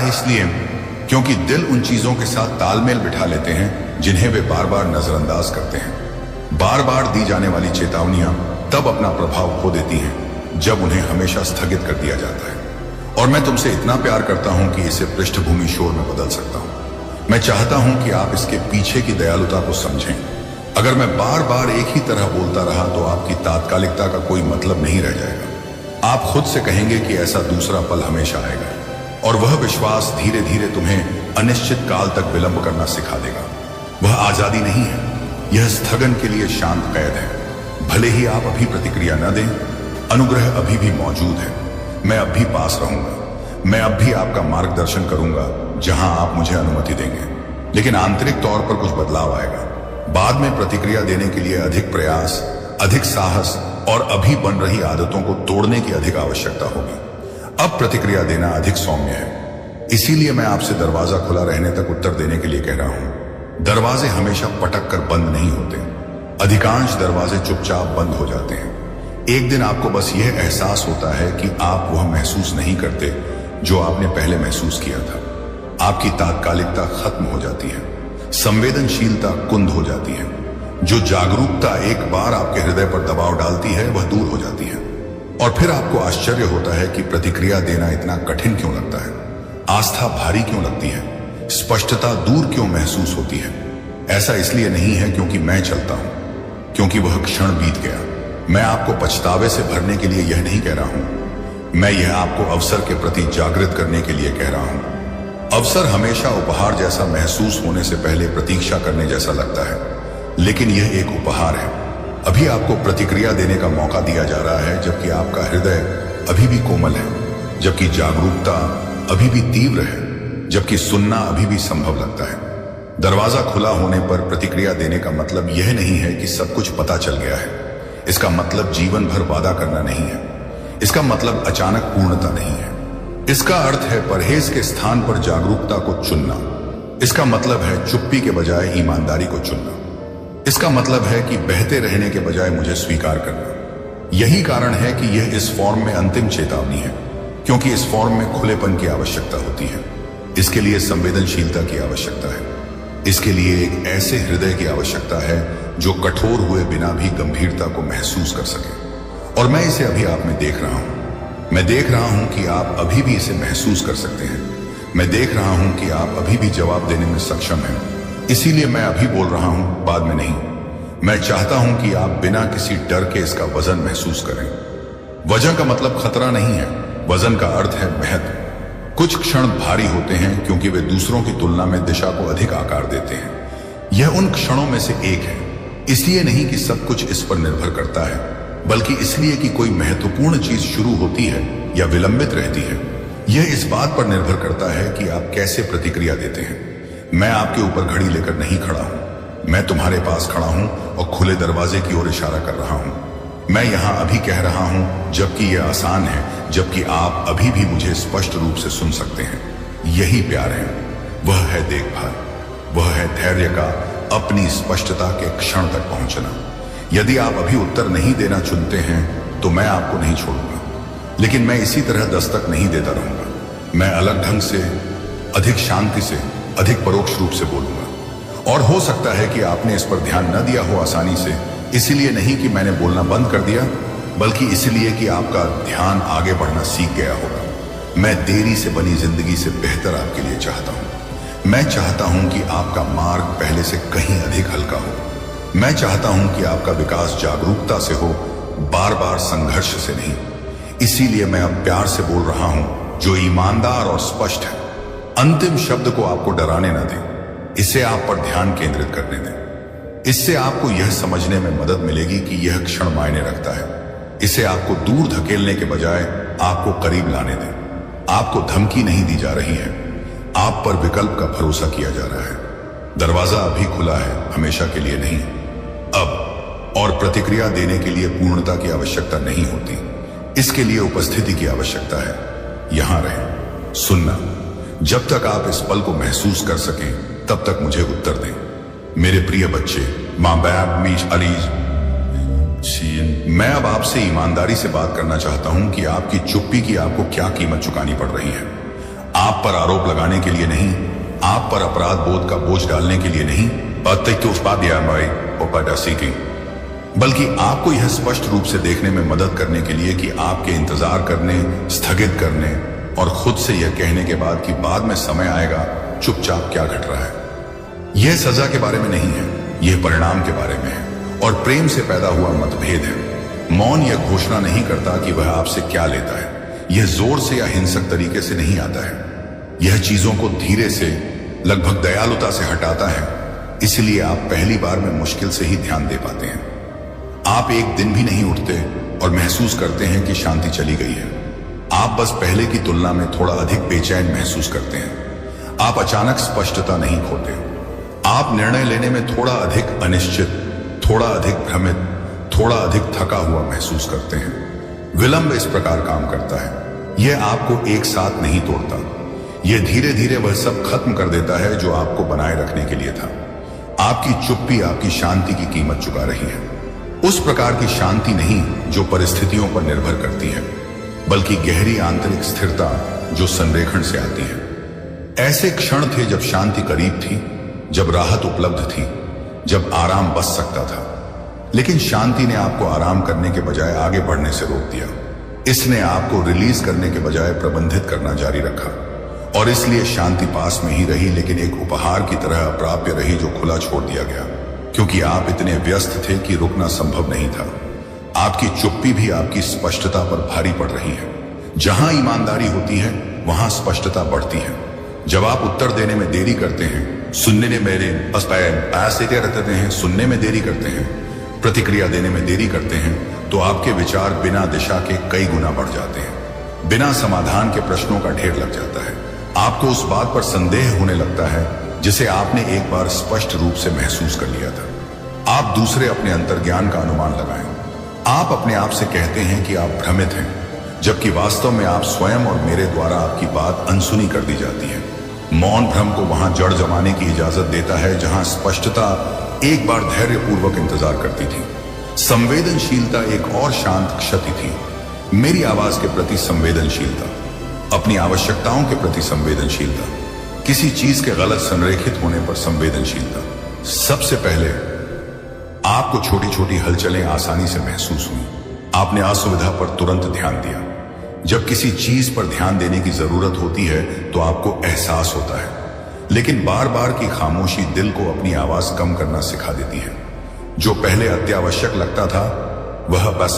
इसलिए क्योंकि दिल उन चीजों के साथ तालमेल बिठा लेते हैं जिन्हें वे बार बार नजरअंदाज करते हैं। बार बार दी जाने वाली चेतावनियां तब अपना प्रभाव खो देती हैं जब उन्हें हमेशा स्थगित कर दिया जाता है। और मैं तुमसे इतना प्यार करता हूं कि इसे पृष्ठभूमि शोर में बदल सकता हूं। मैं चाहता हूं कि आप इसके पीछे की दयालुता को समझें। अगर मैं बार बार एक ही तरह बोलता रहा तो आपकी तात्कालिकता का कोई मतलब नहीं रह जाएगा। आप खुद से कहेंगे कि ऐसा दूसरा पल हमेशा आएगा, और वह विश्वास धीरे धीरे तुम्हें अनिश्चित काल तक विलंब करना सिखा देगा। वह आजादी नहीं है, यह स्थगन के लिए शांत कैद है। भले ही आप अभी प्रतिक्रिया न दें, अनुग्रह अभी भी मौजूद है। मैं अब भी पास रहूंगा। मैं अब भी आपका मार्गदर्शन करूंगा जहां आप मुझे अनुमति देंगे। लेकिन आंतरिक तौर पर कुछ बदलाव आएगा। बाद में प्रतिक्रिया देने के लिए अधिक प्रयास, अधिक साहस और अभी बन रही आदतों को तोड़ने की अधिक आवश्यकता होगी। अब प्रतिक्रिया देना अधिक सौम्य है। इसीलिए मैं आपसे दरवाजा खुला रहने तक उत्तर देने के लिए कह रहा हूं। दरवाजे हमेशा पटक कर बंद नहीं होते। अधिकांश दरवाजे चुपचाप बंद हो जाते हैं। एक दिन आपको बस यह एहसास होता है कि आप वह महसूस नहीं करते जो आपने पहले महसूस किया था। आपकी तात्कालिकता खत्म हो जाती है, संवेदनशीलता कुंद हो जाती है। जो जागरूकता एक बार आपके हृदय पर दबाव डालती है वह दूर हो जाती है। और फिर आपको आश्चर्य होता है कि प्रतिक्रिया देना इतना कठिन क्यों लगता है, आस्था भारी क्यों लगती है, स्पष्टता दूर क्यों महसूस होती है। ऐसा इसलिए नहीं है क्योंकि मैं चलता हूं, क्योंकि वह क्षण बीत गया। मैं आपको पछतावे से भरने के लिए यह नहीं कह रहा हूं। मैं यह आपको अवसर के प्रति जागृत करने के लिए कह रहा हूं। अवसर हमेशा उपहार जैसा महसूस होने से पहले प्रतीक्षा करने जैसा लगता है, लेकिन यह एक उपहार है। अभी आपको प्रतिक्रिया देने का मौका दिया जा रहा है, जबकि आपका हृदय अभी भी कोमल है, जबकि जागरूकता अभी भी तीव्र है, जबकि सुनना अभी भी संभव लगता है। दरवाजा खुला होने पर प्रतिक्रिया देने का मतलब यह नहीं है कि सब कुछ पता चल गया है। इसका मतलब जीवन भर वादा करना नहीं है। इसका मतलब अचानक पूर्णता नहीं है। इसका अर्थ है परहेज के स्थान पर जागरूकता को चुनना। इसका मतलब है चुप्पी के बजाय ईमानदारी को चुनना। इसका मतलब है कि बहते रहने के बजाय मुझे स्वीकार करना। यही कारण है कि यह इस फॉर्म में अंतिम चेतावनी है, क्योंकि इस फॉर्म में खुलेपन की आवश्यकता होती है। इसके लिए संवेदनशीलता की आवश्यकता है। इसके लिए एक ऐसे हृदय की आवश्यकता है जो कठोर हुए बिना भी गंभीरता को महसूस कर सके। और मैं इसे अभी आप में देख रहा हूं। मैं देख रहा हूं कि आप अभी भी इसे महसूस कर सकते हैं। मैं देख रहा हूं कि आप अभी भी जवाब देने में सक्षम हैं। इसीलिए मैं अभी बोल रहा हूं, बाद में नहीं। मैं चाहता हूं कि आप बिना किसी डर के इसका वजन महसूस करें। वजन का मतलब खतरा नहीं है, वजन का अर्थ है महत्व। कुछ क्षण भारी होते हैं क्योंकि वे दूसरों की तुलना में दिशा को अधिक आकार देते हैं। यह उन क्षणों में से एक है, इसलिए नहीं कि सब कुछ इस पर निर्भर करता है, बल्कि इसलिए कि कोई महत्वपूर्ण चीज शुरू होती है या विलंबित रहती है। यह इस बात पर निर्भर करता है कि आप कैसे प्रतिक्रिया देते हैं। मैं आपके ऊपर घड़ी लेकर नहीं खड़ा हूं, मैं तुम्हारे पास खड़ा हूं और खुले दरवाजे की ओर इशारा कर रहा हूं। मैं यहां अभी कह रहा हूं जबकि यह आसान है, जबकि आप अभी भी मुझे स्पष्ट रूप से सुन सकते हैं। यही प्यार है, वह है देखभाल, वह है धैर्य का अपनी स्पष्टता के क्षण तक पहुंचना। यदि आप अभी उत्तर नहीं देना चुनते हैं तो मैं आपको नहीं छोड़ूंगा, लेकिन मैं इसी तरह दस्तक नहीं देता रहूंगा। मैं अलग ढंग से, अधिक शांति से, अधिक परोक्ष रूप से बोलूंगा। और हो सकता है कि आपने इस पर ध्यान न दिया हो आसानी से, इसलिए नहीं कि मैंने बोलना बंद कर दिया, बल्कि इसलिए कि आपका ध्यान आगे बढ़ना सीख गया होगा। मैं देरी से बनी जिंदगी से बेहतर आपके लिए चाहता हूं। मैं चाहता हूं कि आपका मार्ग पहले से कहीं अधिक हल्का हो। मैं चाहता हूं कि आपका विकास जागरूकता से हो, बार बार संघर्ष से नहीं। इसीलिए मैं अब प्यार से बोल रहा हूं, जो ईमानदार और स्पष्ट है। अंतिम शब्द को आपको डराने न दें, इसे आप पर ध्यान केंद्रित करने दें। इससे आपको यह समझने में मदद मिलेगी कि यह क्षण मायने रखता है। इसे आपको दूर धकेलने के बजाय आपको करीब लाने दें। आपको धमकी नहीं दी जा रही है, आप पर विकल्प का भरोसा किया जा रहा है। दरवाजा अभी खुला है, हमेशा के लिए नहीं। अब और प्रतिक्रिया देने के लिए पूर्णता की आवश्यकता नहीं होती, इसके लिए उपस्थिति की आवश्यकता है। यहां रहें, सुनना। जब तक आप इस पल को महसूस कर सकें तब तक मुझे उत्तर दें। मेरे प्रिय बच्चे, माँ बाप, मीश अलीज, मैं अब आपसे ईमानदारी से बात करना चाहता हूं कि आपकी चुप्पी की आपको क्या कीमत चुकानी पड़ रही है। आप पर आरोप लगाने के लिए नहीं, आप पर अपराध बोध का बोझ डालने के लिए नहीं, बल्कि आपको यह स्पष्ट रूप से देखने में मदद करने के लिए कि आपके इंतजार करने, स्थगित करने और खुद से यह कहने के बाद कि बाद में समय आएगा, चुपचाप क्या घट रहा है। यह सजा के बारे में नहीं है, यह परिणाम के बारे में है और प्रेम से पैदा हुआ मतभेद है। मौन यह घोषणा नहीं करता कि वह आपसे क्या लेता है। यह जोर से या हिंसक तरीके से नहीं आता है। यह चीजों को धीरे से, लगभग दयालुता से हटाता है। इसलिए आप पहली बार में मुश्किल से ही ध्यान दे पाते हैं। आप एक दिन भी नहीं उठते और महसूस करते हैं कि शांति चली गई है। आप बस पहले की तुलना में थोड़ा अधिक बेचैन महसूस करते हैं। आप अचानक स्पष्टता नहीं खोते। आप निर्णय लेने में थोड़ा अधिक अनिश्चित, थोड़ा अधिक भ्रमित, थोड़ा अधिक थका हुआ महसूस करते हैं। विलंब इस प्रकार काम करता है, यह आपको एक साथ नहीं तोड़ता। यह धीरे धीरे वह सब खत्म कर देता है जो आपको बनाए रखने के लिए था। आपकी चुप्पी आपकी शांति की कीमत चुका रही है। उस प्रकार की शांति नहीं जो परिस्थितियों पर निर्भर करती है, बल्कि गहरी आंतरिक स्थिरता जो संरेखण से आती है। ऐसे क्षण थे जब शांति करीब थी, जब राहत उपलब्ध थी, जब आराम बस सकता था। लेकिन शांति ने आपको आराम करने के बजाय आगे बढ़ने से रोक दिया। इसने आपको रिलीज करने के बजाय प्रबंधित करना जारी रखा। और इसलिए शांति पास में ही रही, लेकिन एक उपहार की तरह अप्राप्य रही जो खुला छोड़ दिया गया, क्योंकि आप इतने व्यस्त थे कि रुकना संभव नहीं था। आपकी चुप्पी भी आपकी स्पष्टता पर भारी पड़ रही है। जहां ईमानदारी होती है वहां स्पष्टता बढ़ती है। जब आप उत्तर देने में देरी करते हैं, सुनने में सुनने में देरी करते हैं, प्रतिक्रिया देने में देरी करते हैं, तो आपके विचार बिना दिशा के कई गुना बढ़ जाते हैं। बिना समाधान के प्रश्नों का ढेर लग जाता है। आपको उस बात पर संदेह होने लगता है जिसे आपने एक बार स्पष्ट रूप से महसूस कर लिया था। आप दूसरे अपने अंतर्ज्ञान का अनुमान लगाएं। आप अपने आप से कहते हैं कि आप भ्रमित हैं, जबकि वास्तव में आप स्वयं और मेरे द्वारा आपकी बात अनसुनी कर दी जाती है। मौन भ्रम को वहां जड़ जमाने की इजाजत देता है जहां स्पष्टता एक बार धैर्यपूर्वक इंतजार करती थी। संवेदनशीलता एक और शांत क्षति थी। मेरी आवाज के प्रति संवेदनशीलता, अपनी आवश्यकताओं के प्रति संवेदनशीलता, किसी चीज के गलत संरेखित होने पर संवेदनशीलता। सबसे पहले आपको छोटी छोटी हलचलें आसानी से महसूस हुई। आपने असुविधा पर तुरंत ध्यान दिया। जब किसी चीज पर ध्यान देने की जरूरत होती है तो आपको एहसास होता है। लेकिन बार बार की खामोशी दिल को अपनी आवाज कम करना सिखा देती है। जो पहले अत्यावश्यक लगता था वह बस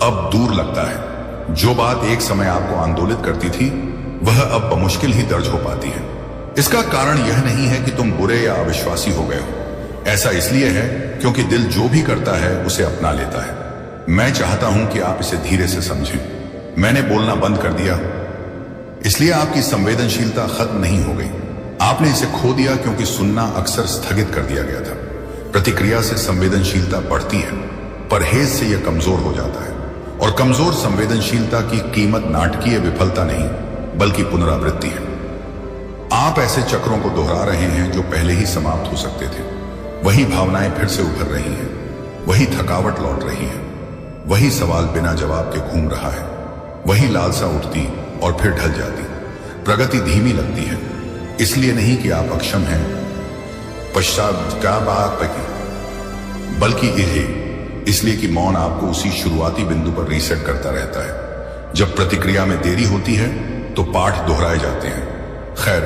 अब दूर लगता है। जो बात एक समय आपको आंदोलित करती थी वह अब बमुश्किल ही दर्ज हो पाती है। इसका कारण यह नहीं है कि तुम बुरे या अविश्वासी हो गए हो। ऐसा इसलिए है क्योंकि दिल जो भी करता है उसे अपना लेता है। मैं चाहता हूं कि आप इसे धीरे से समझें। मैंने बोलना बंद कर दिया इसलिए आपकी संवेदनशीलता खत्म नहीं हो गई। आपने इसे खो दिया क्योंकि सुनना अक्सर स्थगित कर दिया गया था। प्रतिक्रिया से संवेदनशीलता बढ़ती है, परहेज से यह कमजोर हो जाता है। और कमजोर संवेदनशीलता की कीमत नाटकीय विफलता नहीं बल्कि पुनरावृत्ति है। आप ऐसे चक्रों को दोहरा रहे हैं जो पहले ही समाप्त हो सकते थे। वही भावनाएं फिर से उभर रही हैं, वही थकावट लौट रही है, वही सवाल बिना जवाब के घूम रहा है, वही लालसा उठती और फिर ढल जाती। प्रगति धीमी लगती है, इसलिए नहीं कि आप अक्षम हैं पश्चाताप, बल्कि इसलिए कि मौन आपको उसी शुरुआती बिंदु पर रीसेट करता रहता है। जब प्रतिक्रिया में देरी होती है तो पाठ दोहराए जाते हैं। खैर,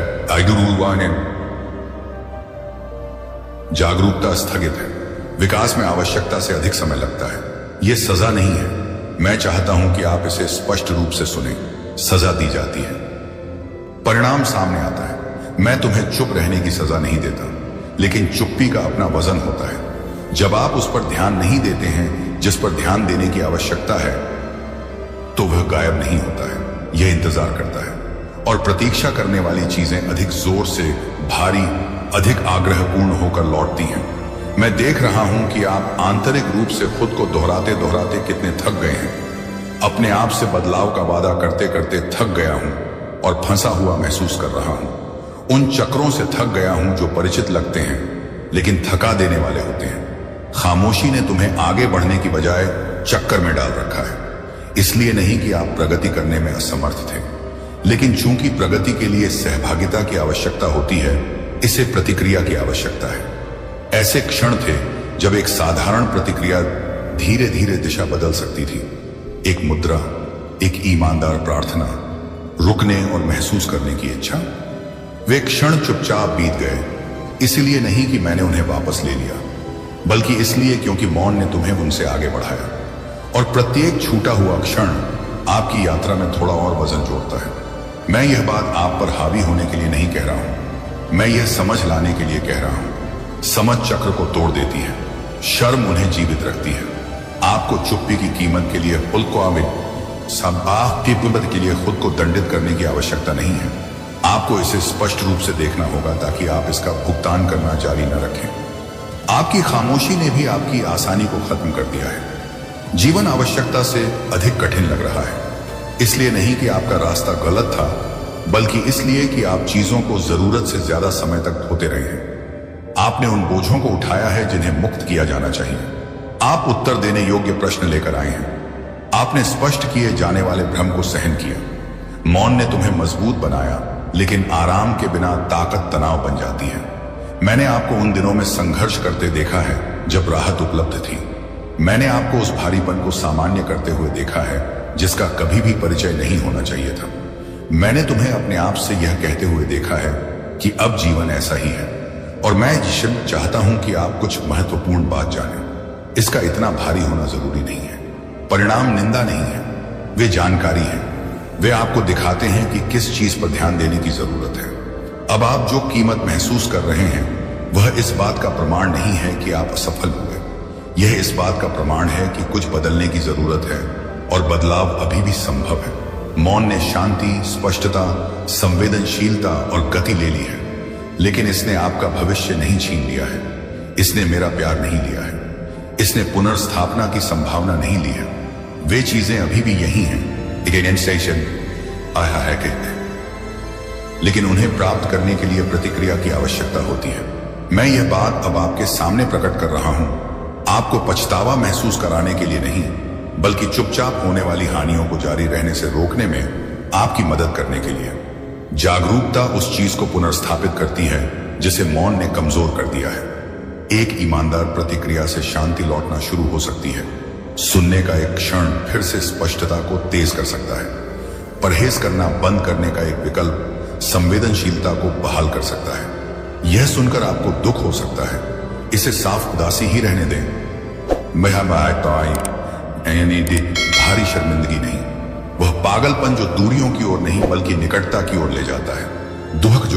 जागरूकता स्थगित है। विकास में आवश्यकता से अधिक समय लगता है। यह सजा नहीं है। मैं चाहता हूं कि आप इसे स्पष्ट रूप से सुने। सजा दी जाती है, परिणाम सामने आता है। मैं तुम्हें चुप रहने की सजा नहीं देता, लेकिन चुप्पी का अपना वजन होता है। जब आप उस पर ध्यान नहीं देते हैं जिस पर ध्यान देने की आवश्यकता है तो वह गायब नहीं होता है, यह इंतजार करता है। और प्रतीक्षा करने वाली चीजें अधिक जोर से, भारी, अधिक आग्रहपूर्ण होकर लौटती हैं। मैं देख रहा हूं कि आप आंतरिक रूप से खुद को दोहराते दोहराते कितने थक गए हैं। अपने आप से बदलाव का वादा करते करते थक गया हूं और फंसा हुआ महसूस कर रहा हूं। उन चक्रों से थक गया हूं जो परिचित लगते हैं लेकिन थका देने वाले होते हैं। खामोशी ने तुम्हें आगे बढ़ने की बजाय चक्कर में डाल रखा है। इसलिए नहीं कि आप प्रगति करने में असमर्थ थे, लेकिन चूंकि प्रगति के लिए सहभागिता की आवश्यकता होती है, इसे प्रतिक्रिया की आवश्यकता है। ऐसे क्षण थे जब एक साधारण प्रतिक्रिया धीरे धीरे दिशा बदल सकती थी। एक मुद्रा, एक ईमानदार प्रार्थना, रुकने और महसूस करने की इच्छा। वे क्षण चुपचाप बीत गए, इसलिए नहीं कि मैंने उन्हें वापस ले लिया, बल्कि इसलिए क्योंकि मौन ने तुम्हें उनसे आगे बढ़ाया। और प्रत्येक छूटा हुआ क्षण आपकी यात्रा में थोड़ा और वजन जोड़ता है। मैं यह बात आप पर हावी होने के लिए नहीं कह रहा हूं, मैं यह समझ लाने के लिए कह रहा हूं। समझ चक्र को तोड़ देती है, शर्म उन्हें जीवित रखती है। आपको चुप्पी की कीमत के लिए खुद को दंडित करने की आवश्यकता नहीं है। आपको इसे स्पष्ट रूप से देखना होगा ताकि आप इसका भुगतान करना जारी न रखें। आपकी खामोशी ने भी आपकी आसानी को खत्म कर दिया है। जीवन आवश्यकता से अधिक कठिन लग रहा है, इसलिए नहीं कि आपका रास्ता गलत था, बल्कि इसलिए कि आप चीजों को जरूरत से ज्यादा समय तक ढोते रहे हैं। आपने उन बोझों को उठाया है जिन्हें मुक्त किया जाना चाहिए। आप उत्तर देने योग्य प्रश्न लेकर आए हैं। आपने स्पष्ट किए जाने वाले भ्रम को सहन किया। मौन ने तुम्हें मजबूत बनाया, लेकिन आराम के बिना ताकत तनाव बन जाती है। मैंने आपको उन दिनों में संघर्ष करते देखा है जब राहत उपलब्ध थी। मैंने आपको उस भारीपन को सामान्य करते हुए देखा है जिसका कभी भी परिचय नहीं होना चाहिए था। मैंने तुम्हें अपने आप से यह कहते हुए देखा है कि अब जीवन ऐसा ही है, और मैं चाहता हूं कि आप कुछ महत्वपूर्ण बात जानें। इसका इतना भारी होना जरूरी नहीं है। परिणाम निंदा नहीं है, वे जानकारी है। वे आपको दिखाते हैं कि किस चीज पर ध्यान देने की जरूरत है। अब आप जो कीमत महसूस कर रहे हैं वह इस बात का प्रमाण नहीं है कि आप असफल हुए। यह इस बात का प्रमाण है कि कुछ बदलने की जरूरत है और बदलाव अभी भी संभव है। मौन ने शांति, स्पष्टता, संवेदनशीलता और गति ले ली है, लेकिन इसने आपका भविष्य नहीं छीन लिया है। इसने मेरा प्यार नहीं लिया है। इसने पुनर्स्थापना की संभावना नहीं ली है। वे चीजें अभी भी यही हैं, आया है कहते हैं, लेकिन उन्हें प्राप्त करने के लिए प्रतिक्रिया की आवश्यकता होती है। मैं यह बात अब आपके सामने प्रकट कर रहा हूं, आपको पछतावा महसूस कराने के लिए नहीं, बल्कि चुपचाप होने वाली हानियों को जारी रहने से रोकने में आपकी मदद करने के लिए। जागरूकता उस चीज को पुनर्स्थापित करती है जिसे मौन ने कमजोर कर दिया है। एक ईमानदार प्रतिक्रिया से शांति लौटना शुरू हो सकती है। सुनने का एक क्षण फिर से स्पष्टता को तेज कर सकता है। परहेज करना बंद करने का एक विकल्प संवेदनशीलता को बहाल कर सकता है। यह सुनकर आपको दुख हो सकता है, इसे साफ उदासी ही रहने दें। भारी शर्मिंदगी नहीं, वह पागलपन जो दूरियों की ओर नहीं बल्कि निकटता की ओर ले जाता है। दुख जो